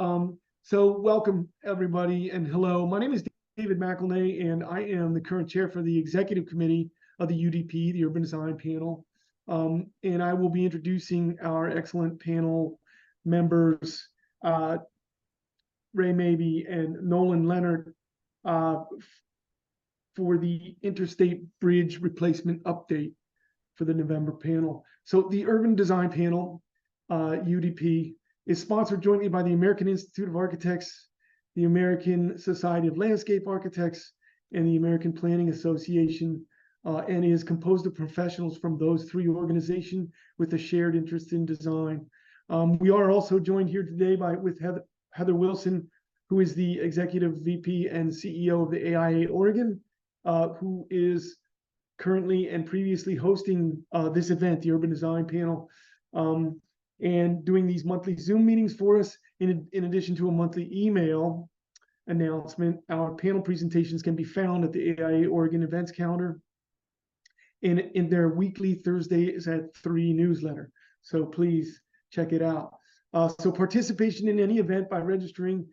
So welcome everybody and hello. My name is David McElnay and I am the current chair for the executive committee of the UDP, the Urban Design Panel. And I will be introducing our excellent panel members, Ray Mabey and Nolan Lienhart, for the Interstate Bridge Replacement update for the November panel. So the Urban Design Panel, UDP, is sponsored jointly by the American Institute of Architects, the American Society of Landscape Architects, and the American Planning Association, and is composed of professionals from those three organizations with a shared interest in design. We are also joined here today with Heather Wilson, who is the Executive VP and CEO of the AIA Oregon, who is currently and previously hosting this event, the Urban Design Panel, and doing these monthly Zoom meetings for us, in addition to a monthly email announcement. Our panel presentations can be found at the AIA Oregon events calendar and in their weekly Thursdays at 3 newsletter. So please check it out. So participation in any event by registering,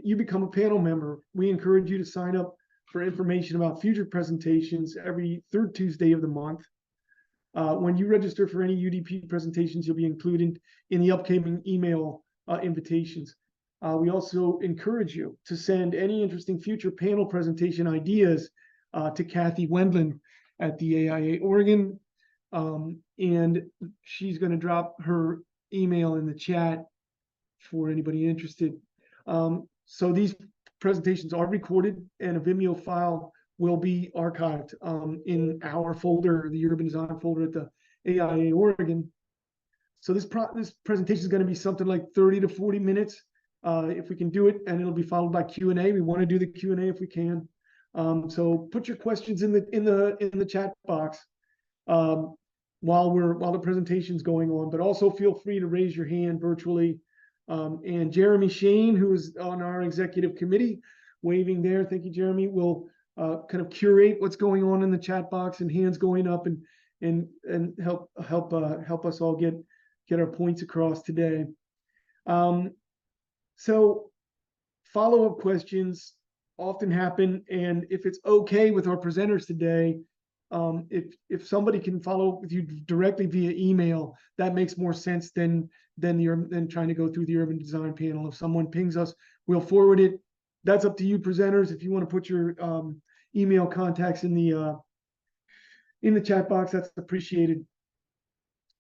you become a panel member. We encourage you to sign up for information about future presentations every third Tuesday of the month. When you register for any UDP presentations, you'll be included in the upcoming email invitations. We also encourage you to send any interesting future panel presentation ideas to Kathy Wendland at the AIA Oregon, and she's going to drop her email in the chat for anybody interested. So these presentations are recorded and a Vimeo file will be archived in our folder, the Urban Design folder at the AIA Oregon. So this presentation is going to be something like 30 to 40 minutes, if we can do it, and it'll be followed by Q&A. We want to do the Q&A if we can. So put your questions in the chat box while the presentation's going on, but also feel free to raise your hand virtually. And Jeremy Shane, who is on our executive committee, waving there. Thank you, Jeremy. Will kind of curate what's going on in the chat box and hands going up and help us all get our points across today. So follow-up questions often happen, and if it's okay with our presenters today, if somebody can follow with you directly via email, that makes more sense than trying to go through the Urban Design Panel. If someone pings us, we'll forward it. That's up to you, presenters. If you want to put your email contacts in the chat box, that's appreciated.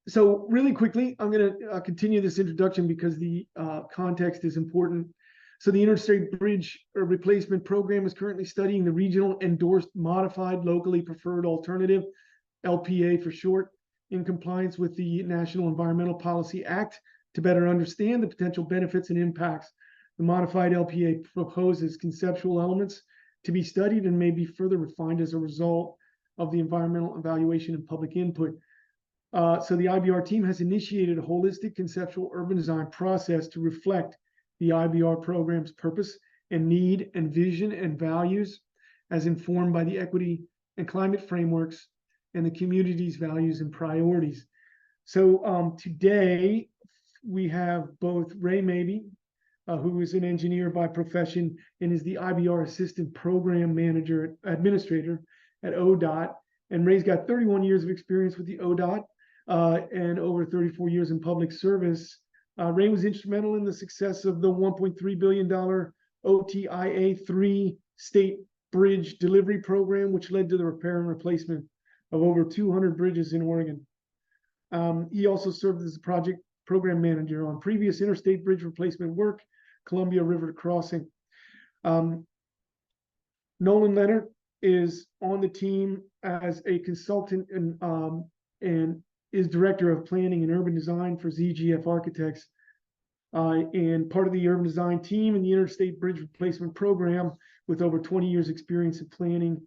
So really quickly, I'm going to continue this introduction because the context is important. So the Interstate Bridge Replacement Program is currently studying the regional endorsed modified locally preferred alternative, LPA for short, in compliance with the National Environmental Policy Act to better understand the potential benefits and impacts. The modified LPA proposes conceptual elements to be studied and may be further refined as a result of the environmental evaluation and public input. So the IBR team has initiated a holistic conceptual urban design process to reflect the IBR program's purpose and need and vision and values as informed by the equity and climate frameworks and the community's values and priorities. So today we have both Ray Mabey, who is an engineer by profession and is the IBR Assistant Program Manager Administrator at ODOT. And Ray's got 31 years of experience with the ODOT and over 34 years in public service. Ray was instrumental in the success of the $1.3 billion OTIA 3 state bridge delivery program, which led to the repair and replacement of over 200 bridges in Oregon. He also served as a project program manager on previous interstate bridge replacement work, Columbia River crossing. Nolan Lienhart is on the team as a consultant and is director of planning and urban design for ZGF Architects, and part of the urban design team in the Interstate Bridge Replacement Program with over 20 years experience in planning,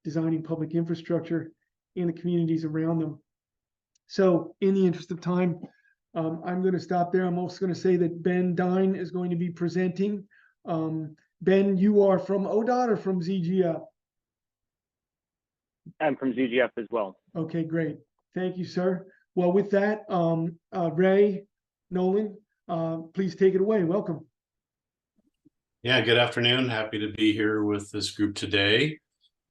designing public infrastructure in the communities around them. So in the interest of time, I'm going to stop there. I'm also going to say that Ben Dine is going to be presenting. Ben, you are from ODOT or from ZGF? I'm from ZGF as well. Okay, great. Thank you, sir. Well, with that, Ray, Nolan, please take it away. Welcome. Yeah, good afternoon. Happy to be here with this group today.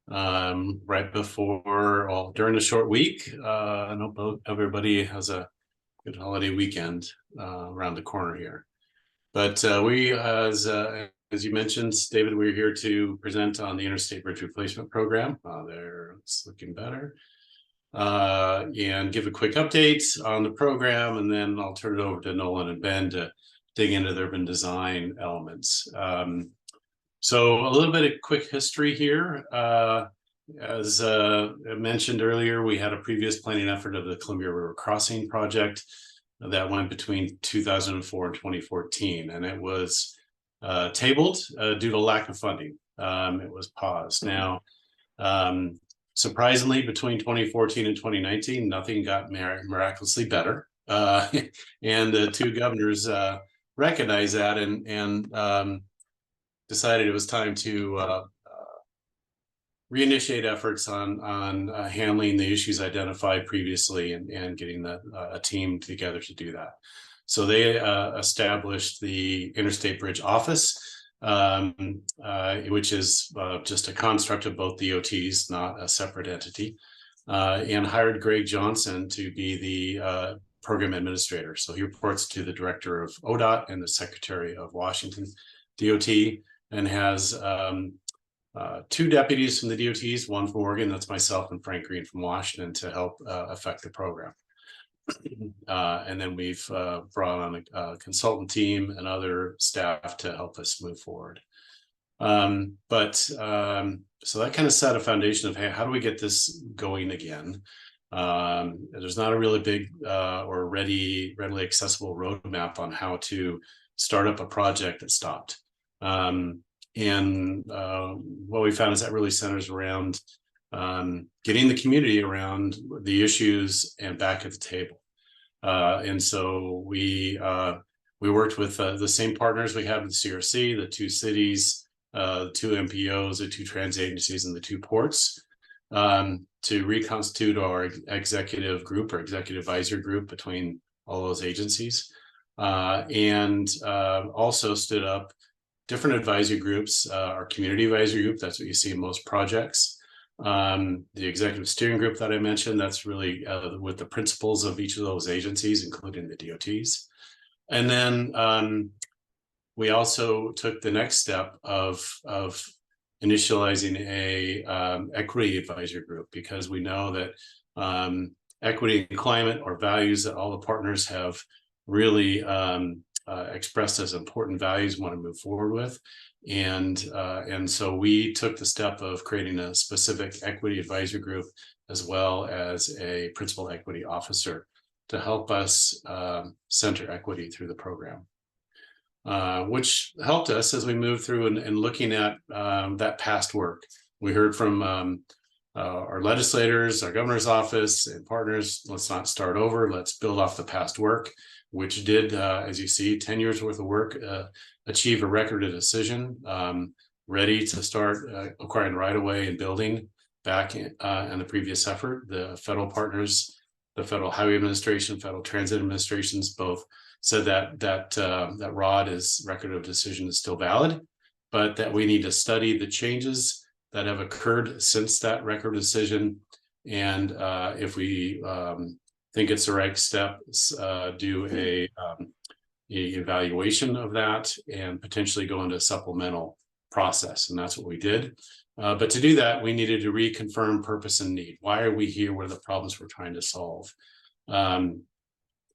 Right before, well, during a short week. I hope everybody has a good holiday weekend around the corner here. But as you mentioned, David, we're here to present on the Interstate Bridge Replacement Program. There, it's looking better. And give a quick update on the program, and then I'll turn it over to Nolan and Ben to dig into the urban design elements. So a little bit of quick history here. As I mentioned earlier, we had a previous planning effort of the Columbia River Crossing project that went between 2004 and 2014, and it was tabled due to lack of funding. It was paused. Now, surprisingly, between 2014 and 2019, nothing got miraculously better. And the two governors recognized that and decided it was time to reinitiate efforts on handling the issues identified previously and getting a team together to do that. So they established the Interstate Bridge Office, which is just a construct of both DOTs, not a separate entity, and hired Greg Johnson to be the program administrator. So he reports to the director of ODOT and the secretary of Washington DOT, and has two deputies from the DOTs, one from Oregon, that's myself, and Frank Green from Washington, to help affect the program. And then we've brought on a consultant team and other staff to help us move forward. So that kind of set a foundation of, hey, how do we get this going again? There's not a really big or readily accessible roadmap on how to start up a project that stopped. What we found is that really centers around getting the community around the issues and back at the table. And so we worked with the same partners we have with the CRC, the two cities, the two MPOs, the two transit agencies, and the two ports, to reconstitute our executive group or executive advisor group between all those agencies, and also stood up different advisory groups. Our community advisory group, that's what you see in most projects. The executive steering group that I mentioned, that's really with the principals of each of those agencies, including the DOTs. And then we also took the next step of initializing a equity advisory group, because we know that equity and climate are values that all the partners have really expressed as important values we want to move forward with. And so we took the step of creating a specific equity advisory group, as well as a principal equity officer, to help us center equity through the program, which helped us as we moved through and looking at that past work. We heard from our legislators, our governor's office, and partners, let's not start over, let's build off the past work, which did, as you see, 10 years worth of work, achieve a record of decision, ready to start acquiring right-of-way and building back in the previous effort. The federal partners, the Federal Highway Administration, Federal Transit Administrations, both said that ROD is record of decision is still valid, but that we need to study the changes that have occurred since that record of decision. And if we think it's the right step, do a evaluation of that and potentially go into a supplemental process. And that's what we did. But to do that, we needed to reconfirm purpose and need. Why are we here? What are the problems we're trying to solve? We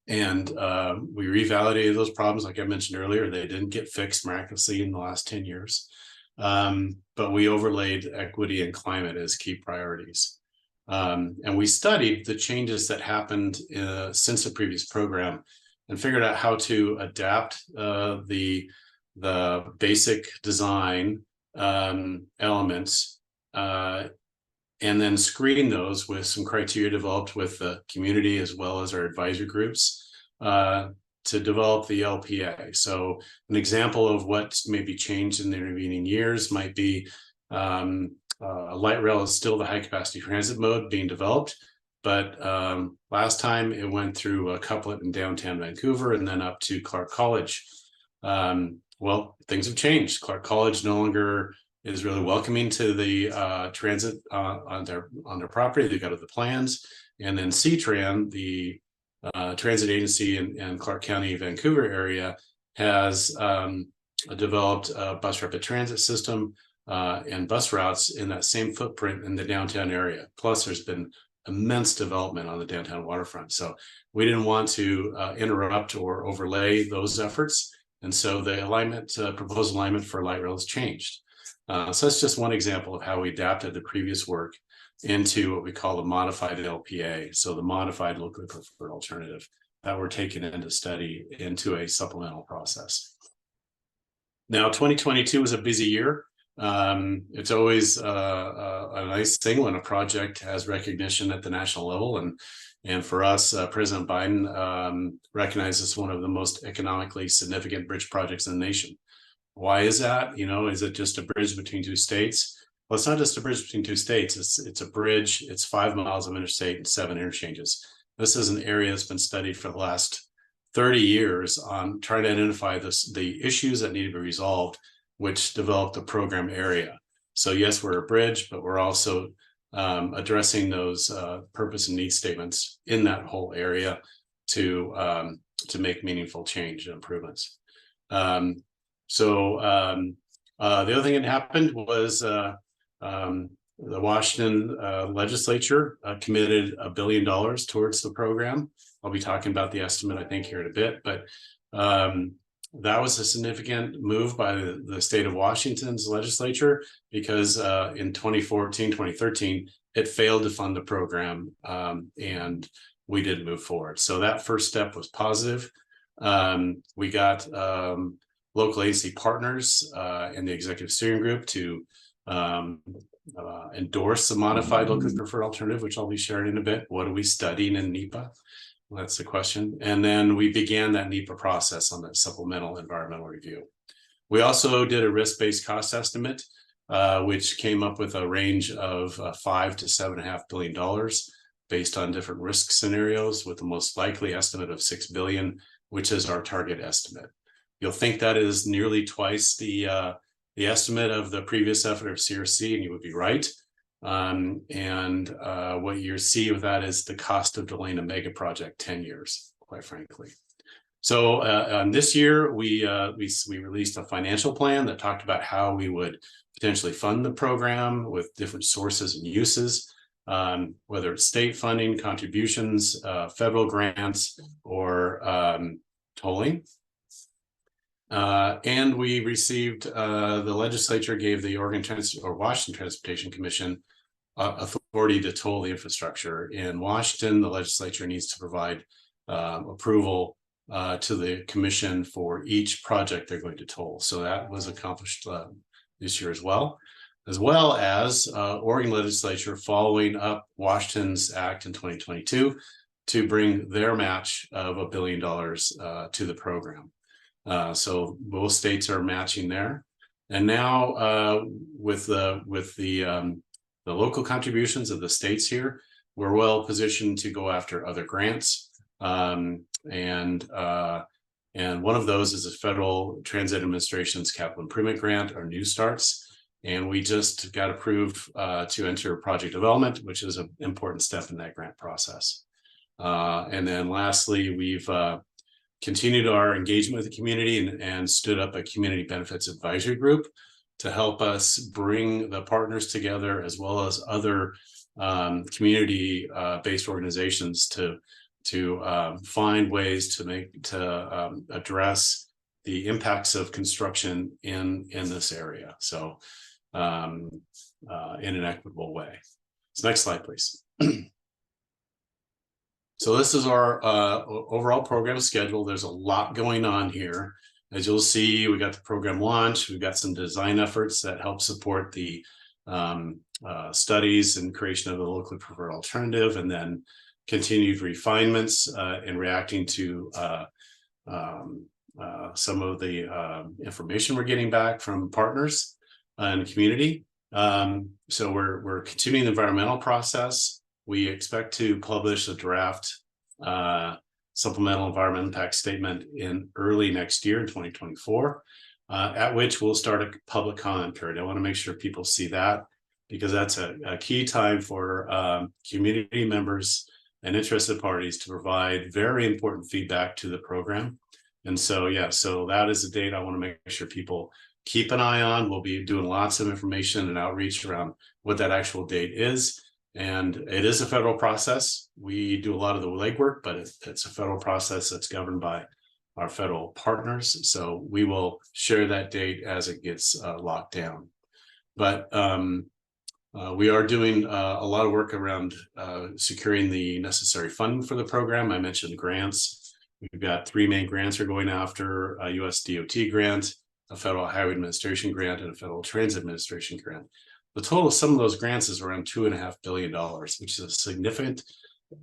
revalidated those problems. Like I mentioned earlier, they didn't get fixed miraculously in the last 10 years. But we overlaid equity and climate as key priorities. And we studied the changes that happened since the previous program and figured out how to adapt the basic design elements, and then screen those with some criteria developed with the community as well as our advisory groups to develop the LPA. So an example of what may be changed in the intervening years might be light rail is still the high capacity transit mode being developed, but last time it went through a couplet in downtown Vancouver and then up to Clark College. well, things have changed. Clark College no longer is really welcoming to the transit on their property. They've got the plans, and then CTRAN, the transit agency in Clark County, Vancouver area, has developed a bus rapid transit system and bus routes in that same footprint in the downtown area. Plus, there's been immense development on the downtown waterfront. So we didn't want to interrupt or overlay those efforts. And so the alignment, proposed alignment for light rail has changed. So that's just one example of how we adapted the previous work into what we call the modified LPA. So the modified locally preferred alternative that we're taking into study into a supplemental process. Now, 2022 was a busy year. It's always a nice thing when a project has recognition at the national level, and for us, President Biden recognized this one of the most economically significant bridge projects in the nation. Why is that? You know, is it just a bridge between two states? Well, it's not just a bridge between two states. It's a bridge. It's 5 miles of interstate and 7 interchanges. This is an area that's been studied for the last 30 years on trying to identify the issues that need to be resolved, which developed the program area. So yes, we're a bridge, but we're also addressing those purpose and need statements in that whole area to make meaningful change and improvements. The other thing that happened was the Washington legislature committed $1 billion towards the program. I'll be talking about the estimate, I think, here in a bit, but that was a significant move by the state of Washington's legislature because in 2014, 2013, it failed to fund the program and we didn't move forward. So that first step was positive. We got local agency partners in the executive steering group to endorse the modified locally preferred alternative, which I'll be sharing in a bit. What are we studying in NEPA? Well, that's the question. And then we began that NEPA process on the supplemental environmental review. We also did a risk-based cost estimate, which came up with a range of $5 to $7.5 billion based on different risk scenarios, with the most likely estimate of $6 billion, which is our target estimate. You'll think that is nearly twice the estimate of the previous effort of CRC, and you would be right. What you see with that is the cost of delaying a mega project 10 years, quite frankly. So this year, we released a financial plan that talked about how we would potentially fund the program with different sources and uses, whether it's state funding, contributions, federal grants, or tolling. And we received, the legislature gave the Washington Transportation Commission authority to toll the infrastructure. In Washington, the legislature needs to provide approval to the commission for each project they're going to toll. So that was accomplished this year as well as Oregon legislature following up Washington's act in 2022 to bring their match of $1 billion to the program. So both states are matching there. And now with the local contributions of the states here, we're well positioned to go after other grants. And one of those is a Federal Transit Administration's Capital Improvement Grant, or New Starts. And we just got approved to enter project development, which is an important step in that grant process. And then lastly, we've continued our engagement with the community and stood up a community benefits advisory group to help us bring the partners together, as well as other community-based organizations to find ways to address the impacts of construction in this area. So in an equitable way. So next slide, please. So this is our overall program schedule. There's a lot going on here. As you'll see, we got the program launch. We've got some design efforts that help support the studies and creation of the locally preferred alternative, and then continued refinements in reacting to some of the information we're getting back from partners and community. So we're continuing the environmental process. We expect to publish a draft supplemental environmental impact statement in early next year in 2024. at which we'll start a public comment period. I want to make sure people see that, because that's a key time for community members and interested parties to provide very important feedback to the program. And so, yeah, so that is a date I want to make sure people keep an eye on. We'll be doing lots of information and outreach around what that actual date is. And it is a federal process. We do a lot of the legwork, but it's a federal process that's governed by our federal partners. So we will share that date as it gets locked down. But we are doing a lot of work around securing the necessary funding for the program. I mentioned grants. We've got 3 main grants we're going after: a US DOT grant, a Federal Highway Administration grant, and a Federal Transit Administration grant. The total sum of those grants is around $2.5 billion, which is a significant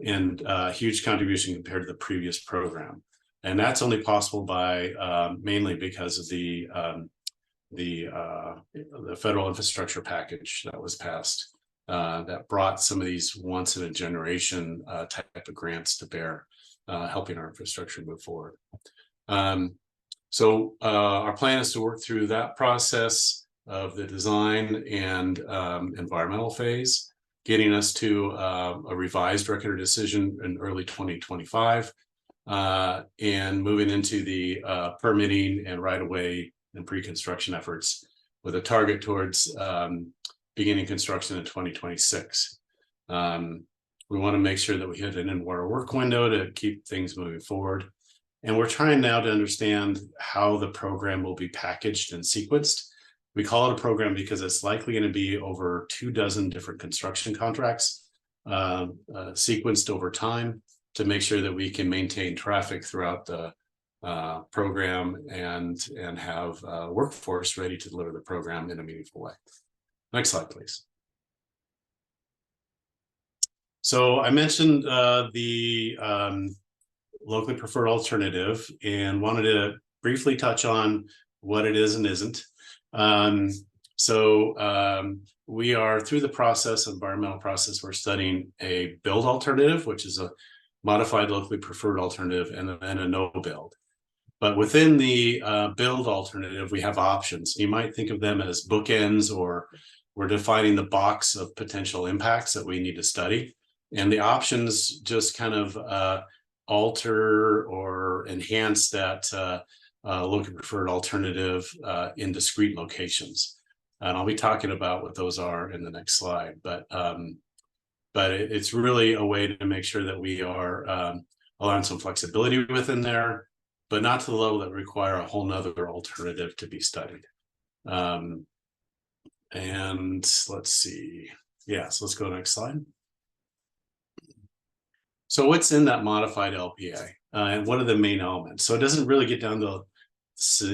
and huge contribution compared to the previous program. And that's only possible by mainly because of the federal infrastructure package that was passed that brought some of these once in a generation type of grants to bear, helping our infrastructure move forward. So our plan is to work through that process of the design and environmental phase, getting us to a revised record of decision in early 2025, and moving into the permitting and right-of-way and pre-construction efforts with a target towards beginning construction in 2026. We want to make sure that we hit an in-water work window to keep things moving forward. And we're trying now to understand how the program will be packaged and sequenced. We call it a program because it's likely going to be over 24 different construction contracts sequenced over time to make sure that we can maintain traffic throughout the program and have workforce ready to deliver the program in a meaningful way. Next slide, please. So I mentioned the locally preferred alternative and wanted to briefly touch on what it is and isn't. We are through the process, environmental process, we're studying a build alternative, which is a modified locally preferred alternative, and then a no build. But within the build alternative, we have options. You might think of them as bookends, or we're defining the box of potential impacts that we need to study. And the options just kind of alter or enhance that locally preferred alternative in discrete locations. And I'll be talking about what those are in the next slide. But it's really a way to make sure that we are allowing some flexibility within there, but not to the level that require a whole nother alternative to be studied. And let's see. Yeah, so let's go to the next slide. So what's in that modified LPA and what are the main elements? So it doesn't really get down to,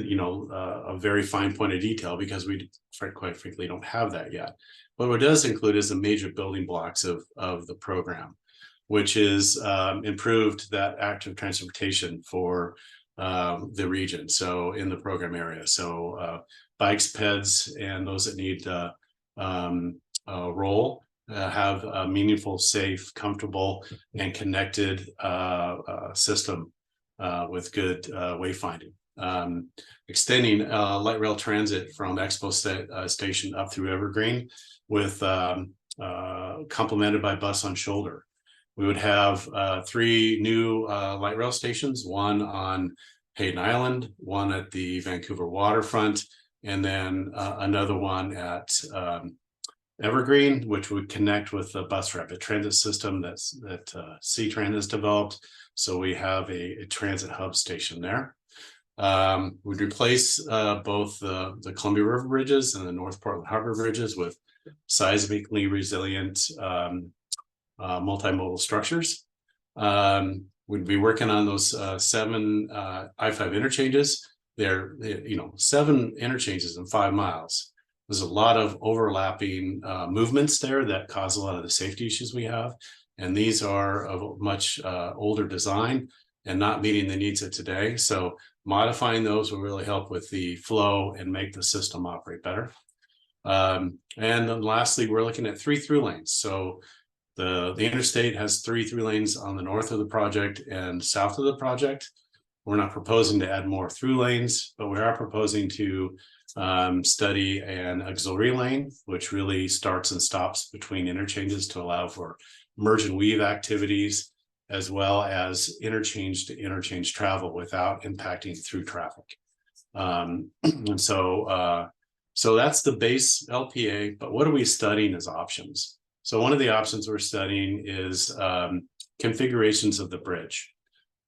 a very fine point of detail because we quite frankly don't have that yet. But what it does include is the major building blocks of the program, which is improved that active transportation for the region. So in the program area, so bikes, peds, and those that need roll have a meaningful, safe, comfortable, and connected system with good wayfinding. Extending light rail transit from Expo Station up through Evergreen with complemented by bus on shoulder. We would have 3 new light rail stations, one on Hayden Island, one at the Vancouver waterfront, and then another one at Evergreen, which would connect with the bus rapid transit system that C-Tran has developed. So we have a transit hub station there. We'd replace both the Columbia River bridges and the North Portland Harbor bridges with seismically resilient multimodal structures. We'd be working on those 7 I-5 interchanges. They're 7 interchanges in 5 miles. There's a lot of overlapping movements there that cause a lot of the safety issues we have. And these are of a much older design and not meeting the needs of today. So modifying those will really help with the flow and make the system operate better. And then lastly, we're looking at 3 through lanes. So the interstate has 3 through lanes on the north of the project and south of the project. We're not proposing to add more through lanes, but we are proposing to study an auxiliary lane, which really starts and stops between interchanges to allow for merge and weave activities, as well as interchange to interchange travel without impacting through traffic. And so that's the base LPA, but what are we studying as options? So one of the options we're studying is configurations of the bridge.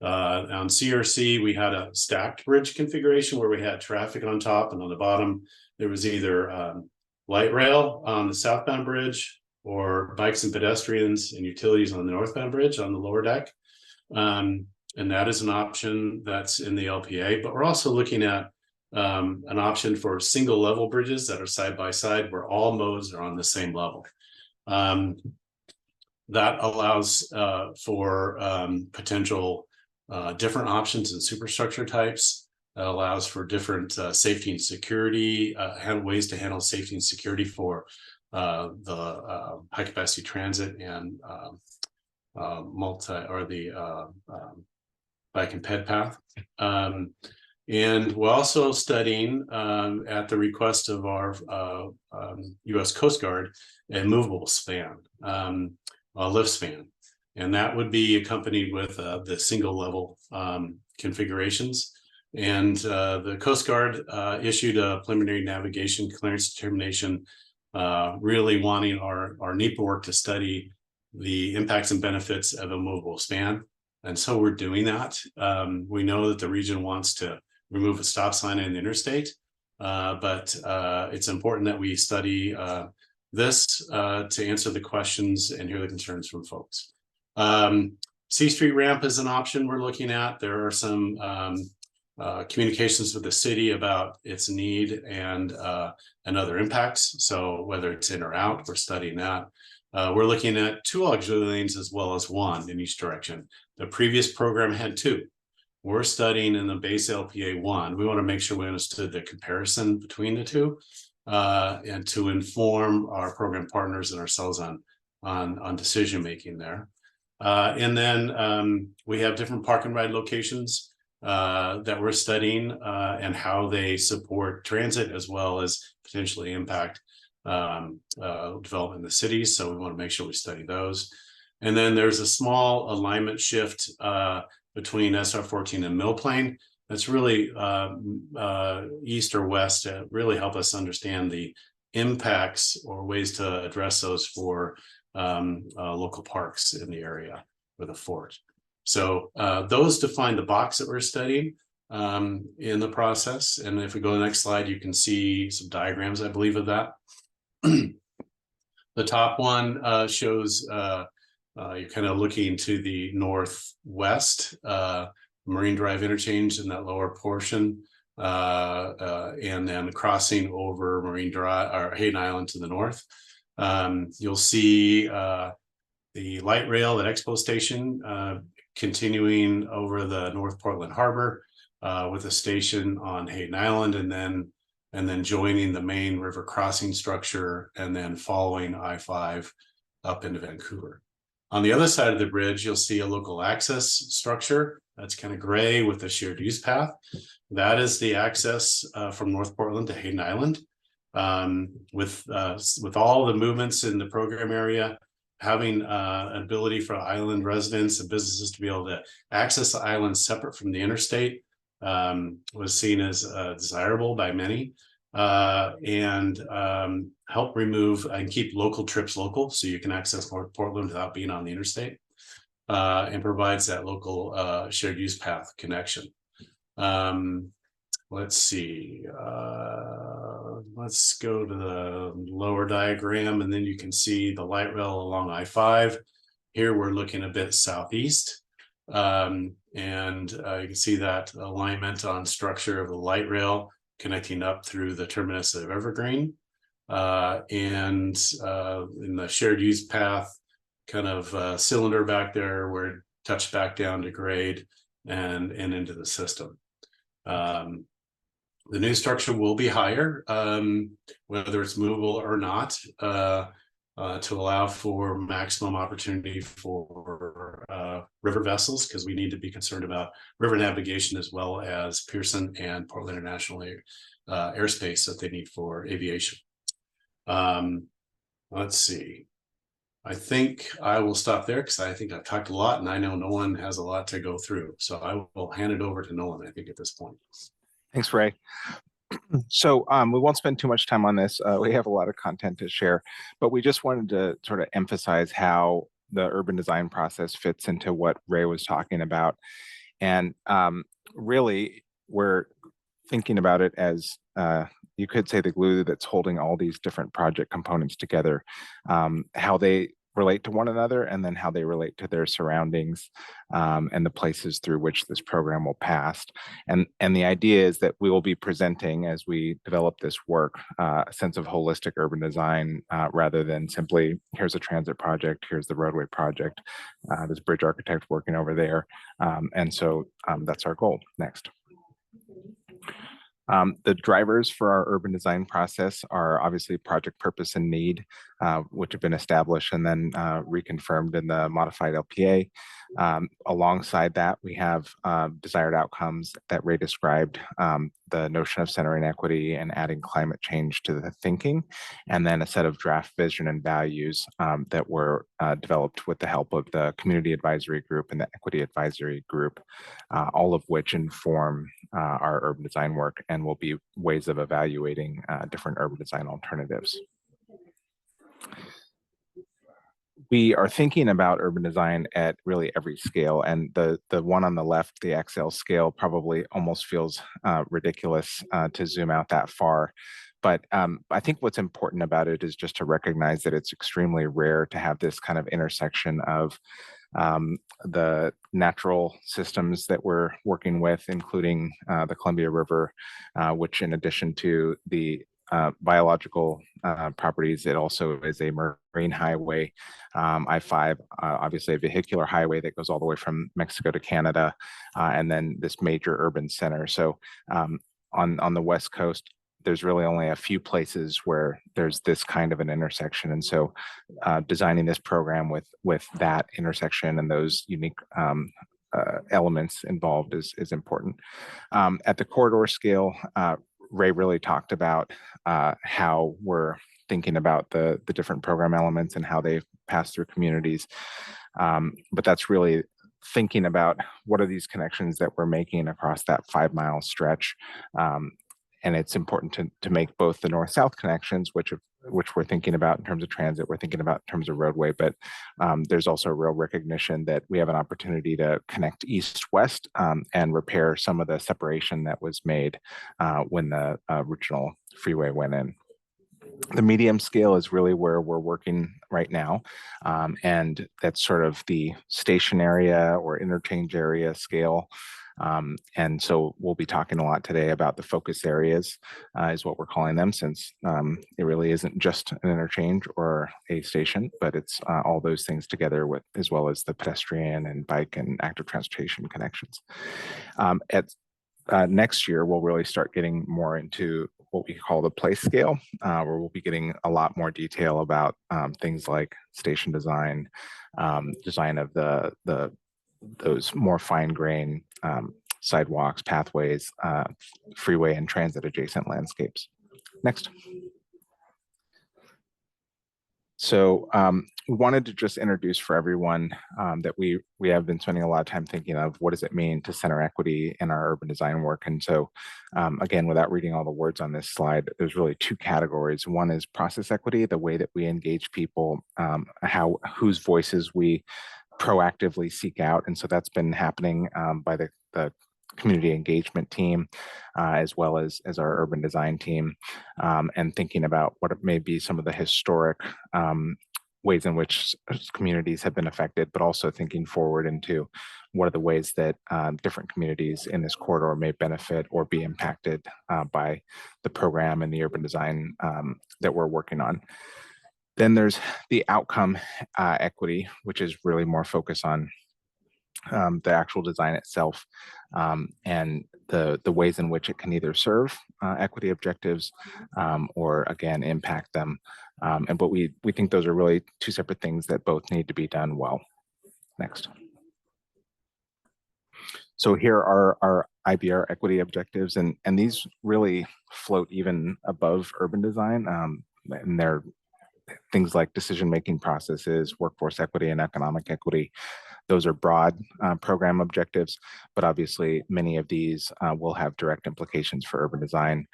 On CRC, we had a stacked bridge configuration where we had traffic on top, and on the bottom, there was either light rail on the southbound bridge or bikes and pedestrians and utilities on the northbound bridge on the lower deck. And that is an option that's in the LPA, but we're also looking at an option for single level bridges that are side by side where all modes are on the same level. That allows for potential different options and superstructure types. That allows for different safety and security, ways to handle safety and security for the high capacity transit and bike and ped path. And we're also studying, at the request of our U.S. Coast Guard, a movable span, a lift span. And that would be accompanied with the single level configurations. And the Coast Guard issued a preliminary navigation clearance determination, really wanting our NEPA work to study the impacts and benefits of a movable span. And so we're doing that. We know that the region wants to remove a stop sign in the interstate, but it's important that we study this to answer the questions and hear the concerns from folks. C Street ramp is an option we're looking at. There are some communications with the city about its need and other impacts. So whether it's in or out, we're studying that. We're looking at 2 auxiliary lanes as well as 1 in each direction. The previous program had 2. We're studying in the base LPA 1. We want to make sure we understood the comparison between the 2 and to inform our program partners and ourselves on decision making there. And then we have different park and ride locations that we're studying and how they support transit as well as potentially impact development in the cities. So we want to make sure we study those. And then there's a small alignment shift between SR14 and Mill Plain. That's really east or west to really help us understand the impacts or ways to address those for local parks in the area with a fort. So those define the box that we're studying in the process. And if we go to the next slide, you can see some diagrams, I believe, of that. The top one shows you're kind of looking to the northwest, Marine Drive interchange in that lower portion, and then crossing over Marine Drive or Hayden Island to the north. You'll see the light rail at Expo Station continuing over the North Portland Harbor with a station on Hayden Island, and then joining the main river crossing structure, and then following I-5 up into Vancouver. On the other side of the bridge, you'll see a local access structure that's kind of gray with a shared use path. That is the access from North Portland to Hayden Island. With all the movements in the program area, having an ability for island residents and businesses to be able to access the island separate from the interstate was seen as desirable by many, and help remove and keep local trips local, so you can access North Portland without being on the interstate, and provides that local shared use path connection. Let's see, let's go to the lower diagram, and then you can see the light rail along I-5. Here we're looking a bit southeast, and you can see that alignment on structure of the light rail connecting up through the terminus of Evergreen, and in the shared use path, kind of cylinder back there where it touched back down to grade and into the system. The new structure will be higher, whether it's movable or not. to allow for maximum opportunity for river vessels, because we need to be concerned about river navigation as well as Pearson and Portland International airspace that they need for aviation. Let's see. I think I will stop there because I think I've talked a lot and I know Nolan has a lot to go through. So I will hand it over to Nolan, I think, at this point. Thanks, Ray. So we won't spend too much time on this. We have a lot of content to share, but we just wanted to sort of emphasize how the urban design process fits into what Ray was talking about. And really, we're thinking about it as you could say the glue that's holding all these different project components together, how they relate to one another, and then how they relate to their surroundings and the places through which this program will pass. And the idea is that we will be presenting, as we develop this work, a sense of holistic urban design rather than simply, here's a transit project, here's the roadway project, this bridge architect working over there. And so that's our goal. Next. The drivers for our urban design process are obviously project purpose and need, which have been established and then reconfirmed in the modified LPA. Alongside that, we have desired outcomes that Ray described, the notion of centering equity and adding climate change to the thinking, and then a set of draft vision and values that were developed with the help of the community advisory group and the equity advisory group, all of which inform our urban design work and will be ways of evaluating different urban design alternatives. We are thinking about urban design at really every scale, and the one on the left, the XL scale, probably almost feels ridiculous to zoom out that far. But I think what's important about it is just to recognize that it's extremely rare to have this kind of intersection of the natural systems that we're working with, including the Columbia River, which in addition to the biological properties, it also is a marine highway, I-5, obviously a vehicular highway that goes all the way from Mexico to Canada, and then this major urban center. So on the West Coast, there's really only a few places where there's this kind of an intersection. And so designing this program with that intersection and those unique elements involved is important. At the corridor scale, Ray really talked about how we're thinking about the different program elements and how they pass through communities. But that's really thinking about what are these connections that we're making across that 5-mile stretch. And it's important to make both the north-south connections, which we're thinking about in terms of transit, we're thinking about in terms of roadway, but there's also a real recognition that we have an opportunity to connect east-west and repair some of the separation that was made when the original freeway went in. The medium scale is really where we're working right now, and that's sort of the station area or interchange area scale. And so we'll be talking a lot today about the focus areas, is what we're calling them, since it really isn't just an interchange or a station, but it's all those things together with, as well as the pedestrian and bike and active transportation connections. Next year, we'll really start getting more into what we call the place scale, where we'll be getting a lot more detail about things like station design, design of those more fine-grained sidewalks, pathways, freeway and transit adjacent landscapes. Next. So we wanted to just introduce for everyone that we have been spending a lot of time thinking of what does it mean to center equity in our urban design work. And so again, without reading all the words on this slide, there's really two categories. One is process equity, the way that we engage people, whose voices we proactively seek out. And so that's been happening by the community engagement team, as well as our urban design team, and thinking about what may be some of the historic ways in which communities have been affected, but also thinking forward into what are the ways that different communities in this corridor may benefit or be impacted by the program and the urban design that we're working on. Then there's the outcome equity, which is really more focused on the actual design itself, and the ways in which it can either serve equity objectives or again impact them. But we think those are really two separate things that both need to be done well. Next. So here are our IBR equity objectives, and these really float even above urban design, and they're things like decision-making processes, workforce equity, and economic equity. Those are broad program objectives, but obviously many of these will have direct implications for urban design,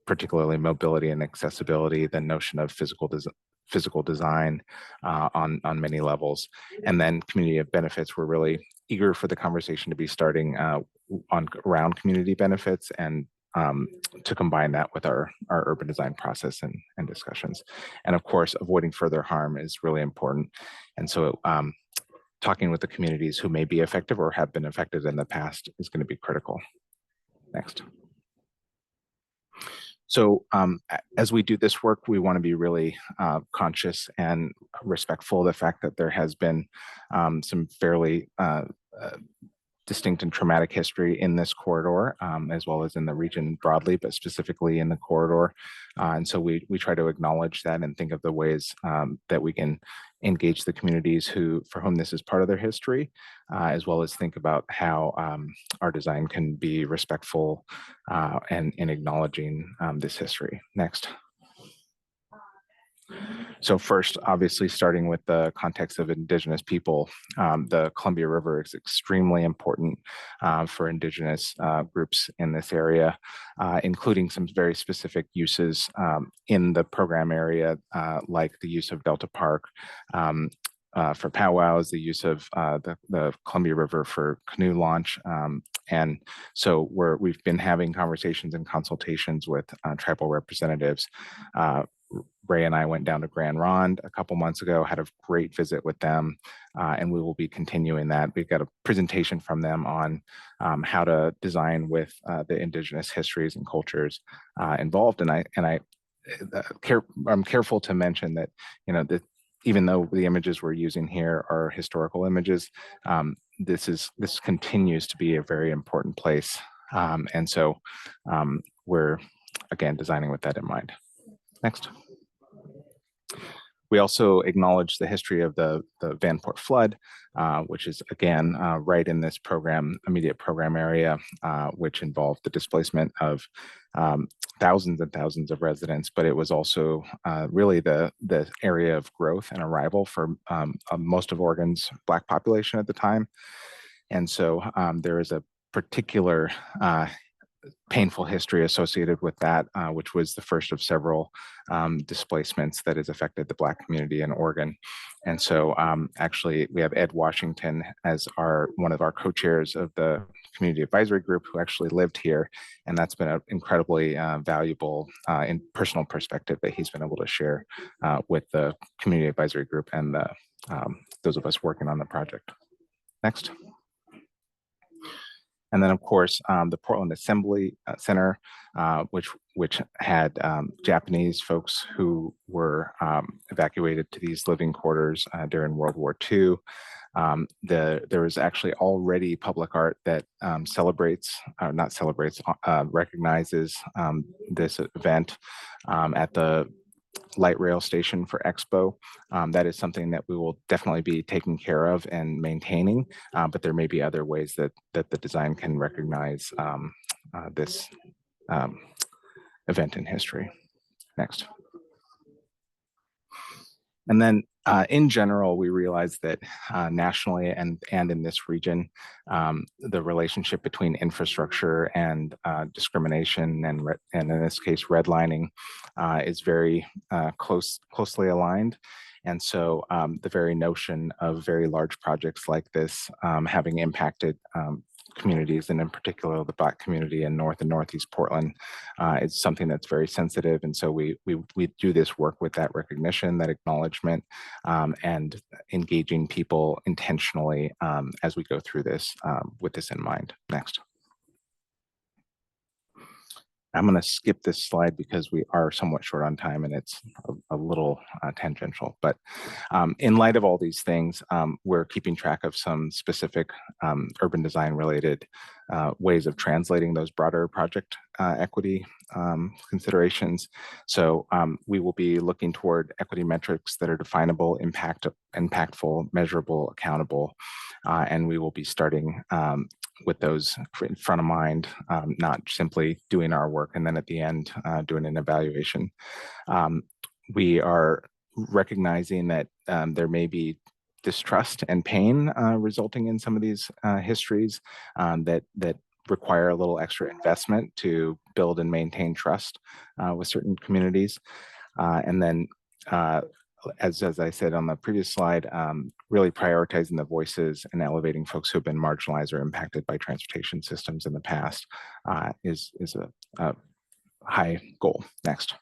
particularly mobility and accessibility, the notion of physical design on many levels. And then community of benefits, we're really eager for the conversation to be starting around community benefits and to combine that with our urban design process and discussions. And of course, avoiding further harm is really important. And so talking with the communities who may be affected or have been affected in the past is going to be critical. Next. So as we do this work, we want to be really conscious and respectful of the fact that there has been some fairly distinct and traumatic history in this corridor, as well as in the region broadly, but specifically in the corridor. And so we try to acknowledge that and think of the ways that we can engage the communities for whom this is part of their history, as well as think about how our design can be respectful and in acknowledging this history. Next. So first, obviously, starting with the context of Indigenous people, the Columbia River is extremely important for Indigenous groups in this area, including some very specific uses in the program area, like the use of Delta Park for powwows, the use of the Columbia River for canoe launch. And so we've been having conversations and consultations with tribal representatives. Ray and I went down to Grand Ronde a couple months ago, had a great visit with them, and we will be continuing that. We've got a presentation from them on how to design with the Indigenous histories and cultures involved. And I'm careful to mention that, that even though the images we're using here are historical images, this continues to be a very important place. And so we're, again, designing with that in mind. Next. We also acknowledge the history of the Vanport flood, which is, again, right in this immediate program area, which involved the displacement of thousands and thousands of residents, but it was also really the area of growth and arrival for most of Oregon's Black population at the time. And so there is a particular painful history associated with that, which was the first of several displacements that has affected the Black community in Oregon. And so actually we have Ed Washington as one of our co-chairs of the community advisory group who actually lived here. And that's been an incredibly valuable in personal perspective that he's been able to share with the community advisory group and those of us working on the project. Next. And then, of course, the Portland Assembly Center, which had Japanese folks who were evacuated to these living quarters during World War II. There is actually already public art that recognizes this event at the light rail station for Expo. That is something that we will definitely be taking care of and maintaining, but there may be other ways that the design can recognize this event in history. Next. And then in general, we realize that nationally and in this region, the relationship between infrastructure and discrimination and in this case, redlining is very closely aligned. And so the very notion of very large projects like this having impacted communities, and in particular the Black community in North and Northeast Portland, is something that's very sensitive. And so we do this work with that recognition, that acknowledgement, and engaging people intentionally as we go through this with this in mind. Next. I'm going to skip this slide because we are somewhat short on time and it's a little tangential. But in light of all these things, we're keeping track of some specific urban design related ways of translating those broader project equity considerations. So we will be looking toward equity metrics that are definable, impactful, measurable, accountable, and we will be starting with those in front of mind, not simply doing our work and then at the end doing an evaluation. We are recognizing that there may be distrust and pain resulting in some of these histories that require a little extra investment to build and maintain trust with certain communities. And then as I said on the previous slide, really prioritizing the voices and elevating folks who have been marginalized or impacted by transportation systems in the past is a high goal. Next.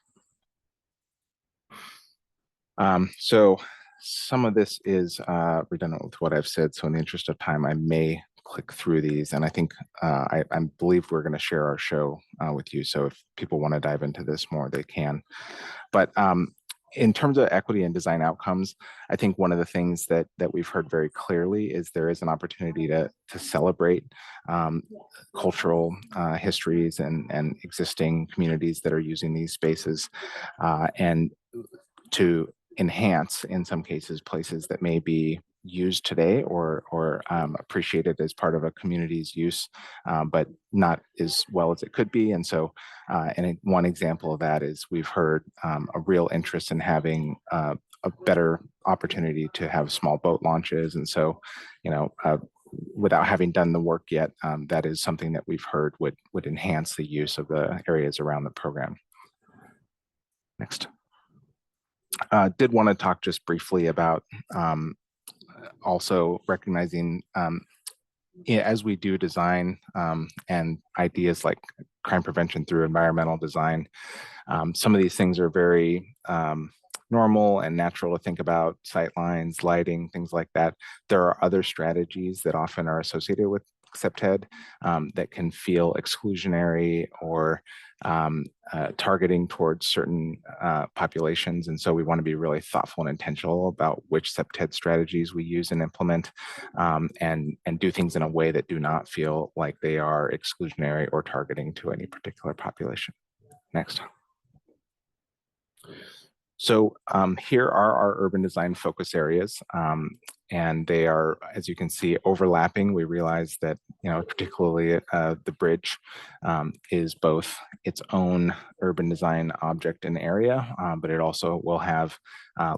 So some of this is redundant with what I've said. So in the interest of time, I may click through these. And I think I believe we're going to share our show with you. So if people want to dive into this more, they can. But in terms of equity and design outcomes, I think one of the things that we've heard very clearly is there is an opportunity to celebrate cultural histories and existing communities that are using these spaces and to enhance, in some cases, places that may be used today or appreciated as part of a community's use, but not as well as it could be. And so, and one example of that is we've heard a real interest in having a better opportunity to have small boat launches. And so, you know, without having done the work yet, that is something that we've heard would enhance the use of the areas around the program. Next. Did want to talk just briefly about also recognizing as we do design and ideas like crime prevention through environmental design, some of these things are very normal and natural to think about: sight lines, lighting, things like that. There are other strategies that often are associated with CPTED that can feel exclusionary or targeting towards certain populations. And so we want to be really thoughtful and intentional about which CPTED strategies we use and implement and do things in a way that do not feel like they are exclusionary or targeting to any particular population. Next. So here are our urban design focus areas, and they are, as you can see, overlapping. We realize that, you know, particularly the bridge is both its own urban design object and area, but it also will have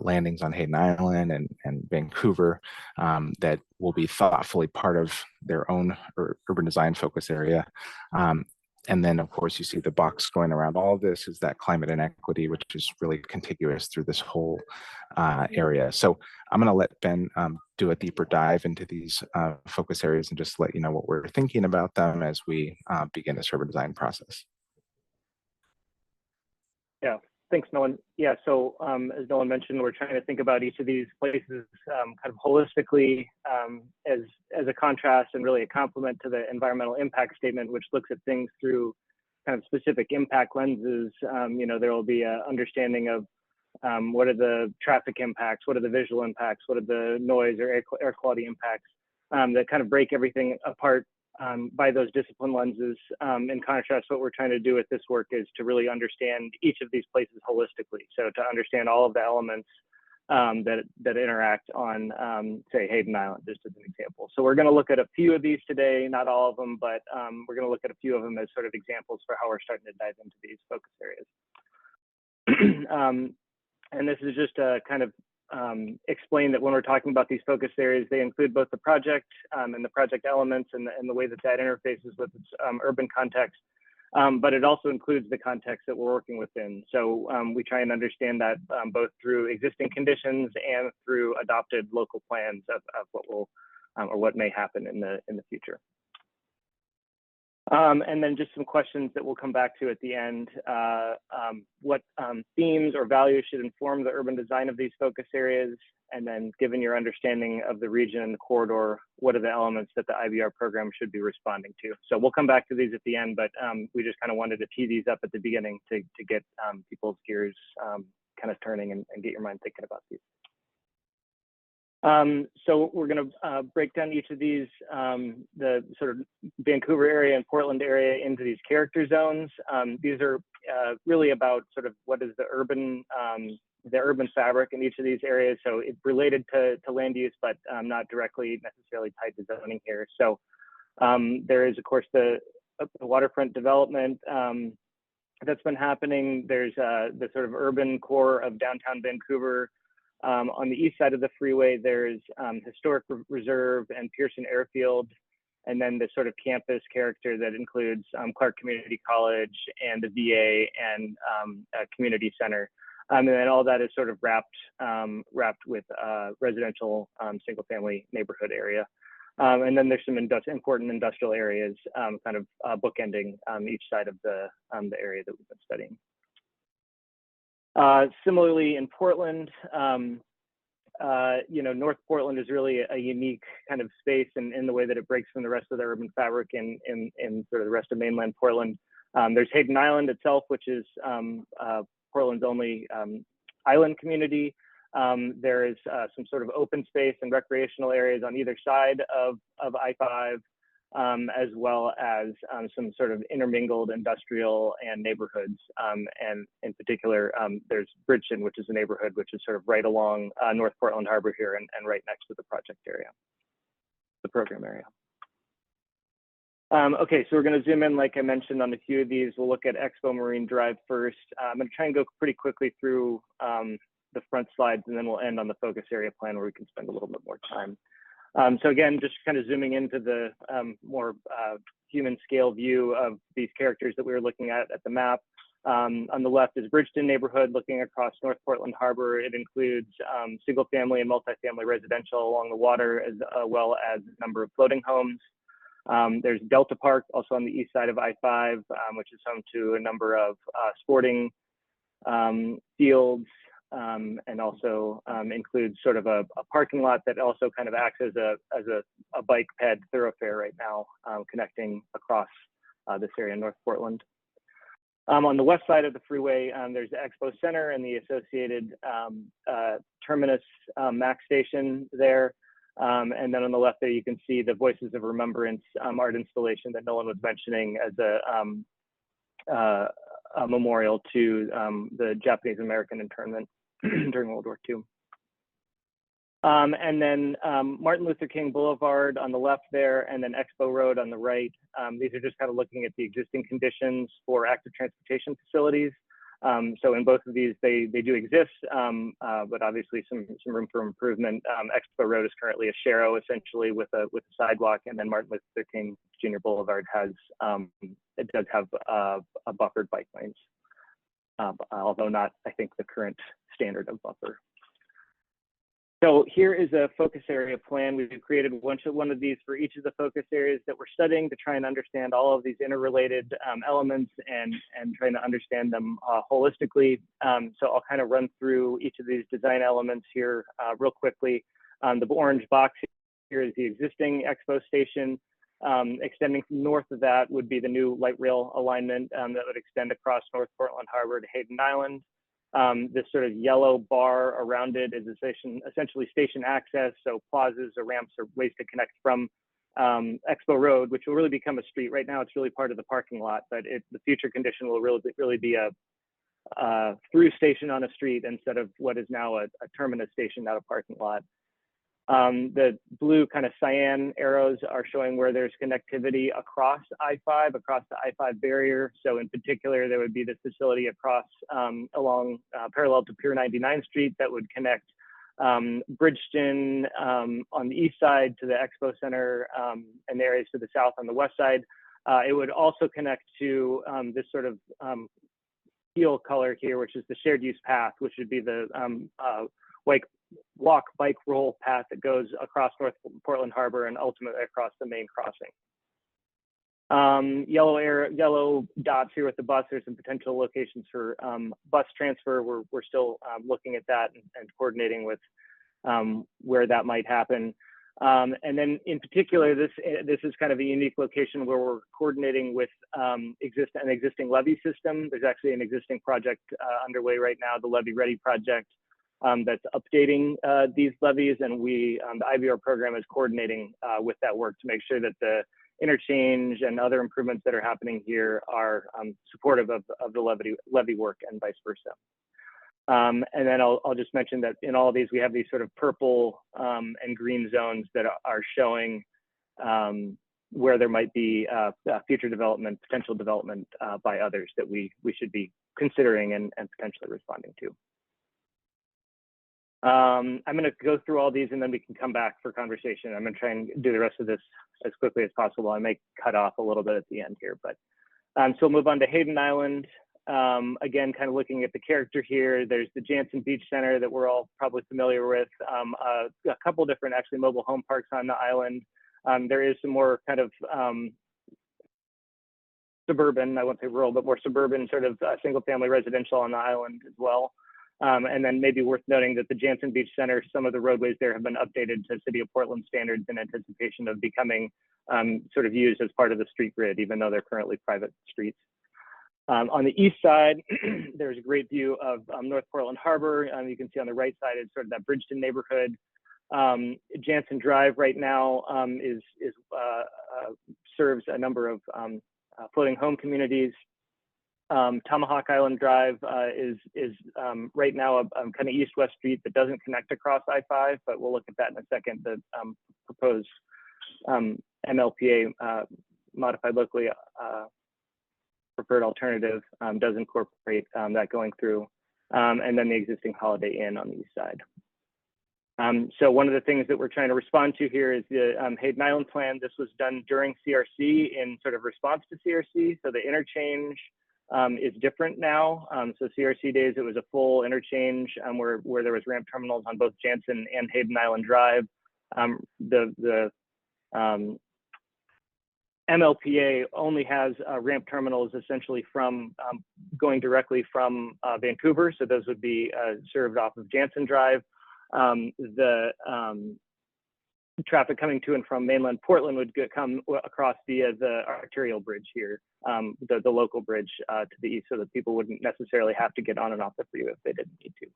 landings on Hayden Island and Vancouver that will be thoughtfully part of their own urban design focus area. And then, of course, you see the box going around all of this is that climate inequity, which is really contiguous through this whole area. So I'm going to let Ben do a deeper dive into these focus areas and just let you know what we're thinking about them as we begin this urban design process. Yeah, thanks, Nolan. Yeah, so as Nolan mentioned, we're trying to think about each of these places kind of holistically as a contrast and really a complement to the environmental impact statement, which looks at things through kind of specific impact lenses. You know, there will be an understanding of what are the traffic impacts, what are the visual impacts, what are the noise or air quality impacts that kind of break everything apart by those discipline lenses. In contrast, what we're trying to do with this work is to really understand each of these places holistically. So to understand all of the elements that interact on, say, Hayden Island, just as an example. So we're going to look at a few of these today, not all of them, but we're going to look at a few of them as sort of examples for how we're starting to dive into these focus areas. And this is just a kind of explain that when we're talking about these focus areas, they include both the project and the project elements and the way that interfaces with its urban context, but it also includes the context that we're working within. So we try and understand that both through existing conditions and through adopted local plans of what will or what may happen in the future. And then just some questions that we'll come back to at the end. What themes or values should inform the urban design of these focus areas? And then given your understanding of the region and the corridor, what are the elements that the IBR program should be responding to? So we'll come back to these at the end, but we just kind of wanted to tee these up at the beginning to get people's gears kind of turning and get your mind thinking about these. So we're going to break down each of these, the sort of Vancouver area and Portland area into these character zones. These are really about sort of what is the urban fabric in each of these areas. So it's related to land use, but not directly necessarily tied to zoning here. So there is, of course, the waterfront development that's been happening. There's the sort of urban core of downtown Vancouver. On the east side of the freeway, there's Historic Reserve and Pearson Airfield, and then the sort of campus character that includes Clark Community College and the VA and a community center. And then all that is sort of wrapped with residential single-family neighborhood area. And then there's some important industrial areas kind of bookending each side of the area that we've been studying. Similarly, in Portland, North Portland is really a unique kind of space in the way that it breaks from the rest of the urban fabric in sort of the rest of mainland Portland. There's Hayden Island itself, which is Portland's only island community. There is some sort of open space and recreational areas on either side of I-5. As well as some sort of intermingled industrial and neighborhoods. And in particular, there's Bridgeton, which is a neighborhood which is sort of right along North Portland Harbor here and right next to the project area, the program area. Okay, so we're going to zoom in, like I mentioned, on a few of these. We'll look at Expo Marine Drive first. I'm going to try and go pretty quickly through the front slides, and then we'll end on the focus area plan where we can spend a little bit more time. So again, just kind of zooming into the more human scale view of these characters that we were looking at the map. On the left is Bridgeton neighborhood looking across North Portland Harbor. It includes single family and multifamily residential along the water, as well as a number of floating homes. There's Delta Park, also on the east side of I-5, which is home to a number of sporting fields. And also includes sort of a parking lot that also kind of acts as a bike ped thoroughfare right now, connecting across this area in North Portland. On the west side of the freeway, there's the Expo Center and the associated terminus MAX station there. And then on the left there, you can see the Voices of Remembrance art installation that Nolan was mentioning as a memorial to the Japanese American internment during World War II. And then Martin Luther King Boulevard on the left there, and then Expo Road on the right. These are just kind of looking at the existing conditions for active transportation facilities. So in both of these, they do exist, but obviously some room for improvement. Expo Road is currently a sharrow, essentially, with a sidewalk, and then Martin Luther King Jr. Boulevard has it does have a buffered bike lanes, although not, I think, the current standard of buffer. So here is a focus area plan. We've created one of these for each of the focus areas that we're studying to try and understand all of these interrelated elements and trying to understand them holistically. So I'll kind of run through each of these design elements here real quickly. The orange box here is the existing Expo station. Extending north of that would be the new light rail alignment that would extend across North Portland Harbor to Hayden Island. This sort of yellow bar around it is essentially station access, so plazas or ramps or ways to connect from Expo Road, which will really become a street. Right now, it's really part of the parking lot, but the future condition will really be a through station on a street instead of what is now a terminus station, not a parking lot. The blue kind of cyan arrows are showing where there's connectivity across I-5, across the I-5 barrier. So in particular, there would be this facility across along parallel to Pier 99 Street that would connect Bridgeton on the east side to the Expo Center and the areas to the south on the west side. It would also connect to this sort of teal color here, which is the shared use path, which would be the walk, bike, roll path that goes across North Portland Harbor and ultimately across the main crossing. Yellow dots here with the bus. There's some potential locations for bus transfer. We're still looking at that and coordinating with where that might happen. And then in particular, this is kind of a unique location where we're coordinating with an existing levee system. There's actually an existing project underway right now, the Levee Ready project, that's updating these levees, and the IVR program is coordinating with that work to make sure that the interchange and other improvements that are happening here are supportive of the levee work and vice versa. And then I'll just mention that in all of these, we have these sort of purple and green zones that are showing where there might be future development, potential development by others that we should be considering and potentially responding to. I'm going to go through all these and then we can come back for conversation. I'm going to try and do the rest of this as quickly as possible. I may cut off a little bit at the end here, but so we'll move on to Hayden Island. Again, kind of looking at the character here, there's the Jansen Beach Center that we're all probably familiar with. A couple different actually mobile home parks on the island. There is some more kind of suburban, I won't say rural, but more suburban sort of single family residential on the island as well. And then maybe worth noting that the Jansen Beach Center, some of the roadways there have been updated to City of Portland standards in anticipation of becoming sort of used as part of the street grid, even though they're currently private streets. On the east side, there's a great view of North Portland Harbor. You can see on the right side is sort of that Bridgeton neighborhood. Jansen Drive right now serves a number of floating home communities. Tomahawk Island Drive is right now a kind of east-west street that doesn't connect across I-5, but we'll look at that in a second. The proposed MLPA, modified locally preferred alternative, does incorporate that going through, and then the existing Holiday Inn on the east side. So one of the things that we're trying to respond to here is the Hayden Island plan. This was done during CRC in sort of response to CRC. So the interchange is different now. So CRC days, it was a full interchange where there was ramp terminals on both Jansen and Hayden Island Drive. The MLPA only has ramp terminals essentially from going directly from Vancouver. So those would be served off of Jansen Drive. The traffic coming to and from mainland Portland would come across via the arterial bridge here, the local bridge to the east, so that people wouldn't necessarily have to get on and off the freeway if they didn't need to.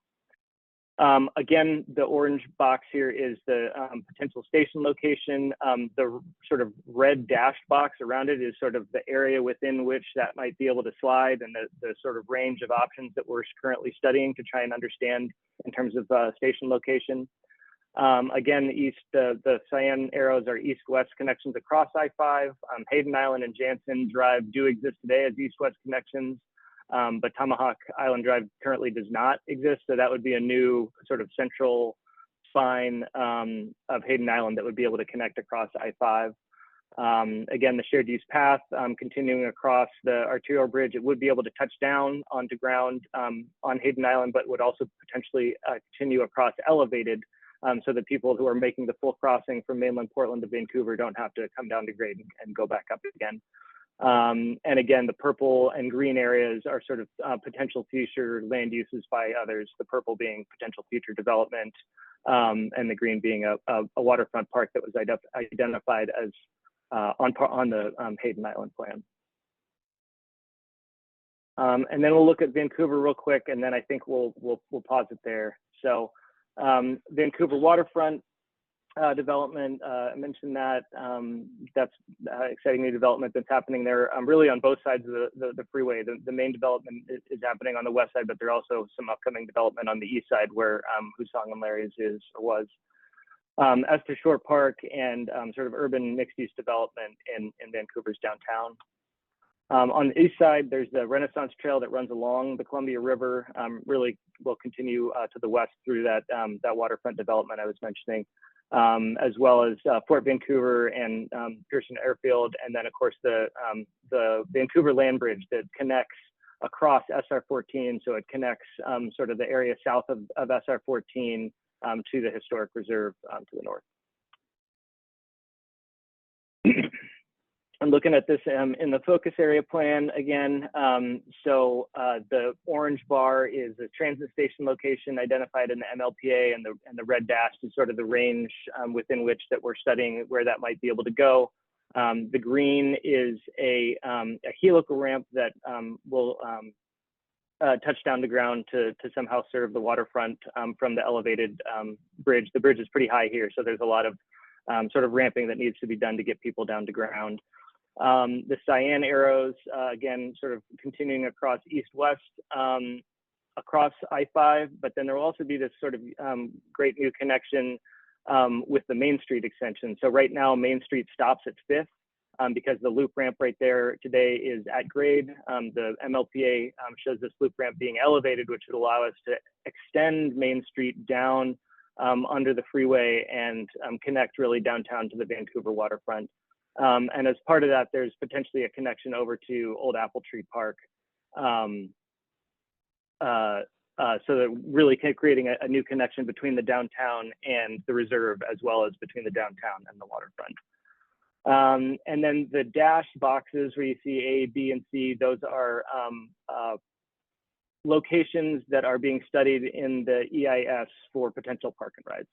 Again, the orange box here is the potential station location. The sort of red dashed box around it is sort of the area within which that might be able to slide, and the sort of range of options that we're currently studying to try and understand in terms of station location. Again, the cyan arrows are east-west connections across I-5. Hayden Island and Jansen Drive do exist today as east-west connections, but Tomahawk Island Drive currently does not exist. So that would be a new sort of central spine of Hayden Island that would be able to connect across I-5. Again, the shared use path continuing across the arterial bridge, it would be able to touch down onto ground on Hayden Island, but would also potentially continue across elevated, so that people who are making the full crossing from mainland Portland to Vancouver don't have to come down to grade and go back up again. And again, the purple and green areas are sort of potential future land uses by others, the purple being potential future development, and the green being a waterfront park that was identified as on the Hayden Island plan. And then we'll look at Vancouver real quick, and then I think we'll pause it there. So Vancouver waterfront development, I mentioned that. That's exciting new development that's happening there, really on both sides of the freeway. The main development is happening on the west side, but there are also some upcoming development on the east side where Husong and Larry's is or was. As to Shore Park and sort of urban mixed-use development in Vancouver's downtown. On the east side, there's the Renaissance Trail that runs along the Columbia River. Really will continue to the west through that waterfront development I was mentioning, as well as Fort Vancouver and Pearson Airfield, and then of course the Vancouver Land Bridge that connects across SR14. So it connects sort of the area south of SR14 to the historic reserve to the north. I'm looking at this in the focus area plan again. The orange bar is a transit station location identified in the MLPA, and the red dash is sort of the range within which that we're studying where that might be able to go. The green is a helical ramp that will touch down to ground to somehow serve the waterfront from the elevated bridge. The bridge is pretty high here, so there's a lot of sort of ramping that needs to be done to get people down to ground. The cyan arrows, again, sort of continuing across east-west, across I-5, but then there will also be this sort of great new connection with the Main Street extension. So right now, Main Street stops at 5th because the loop ramp right there today is at grade. The MLPA shows this loop ramp being elevated, which would allow us to extend Main Street down under the freeway and connect really downtown to the Vancouver waterfront. And as part of that, there's potentially a connection over to Old Apple Tree Park. So that really creating a new connection between the downtown and the reserve, as well as between the downtown and the waterfront. And then the dashed boxes where you see A, B, and C, those are locations that are being studied in the EIS for potential park and rides.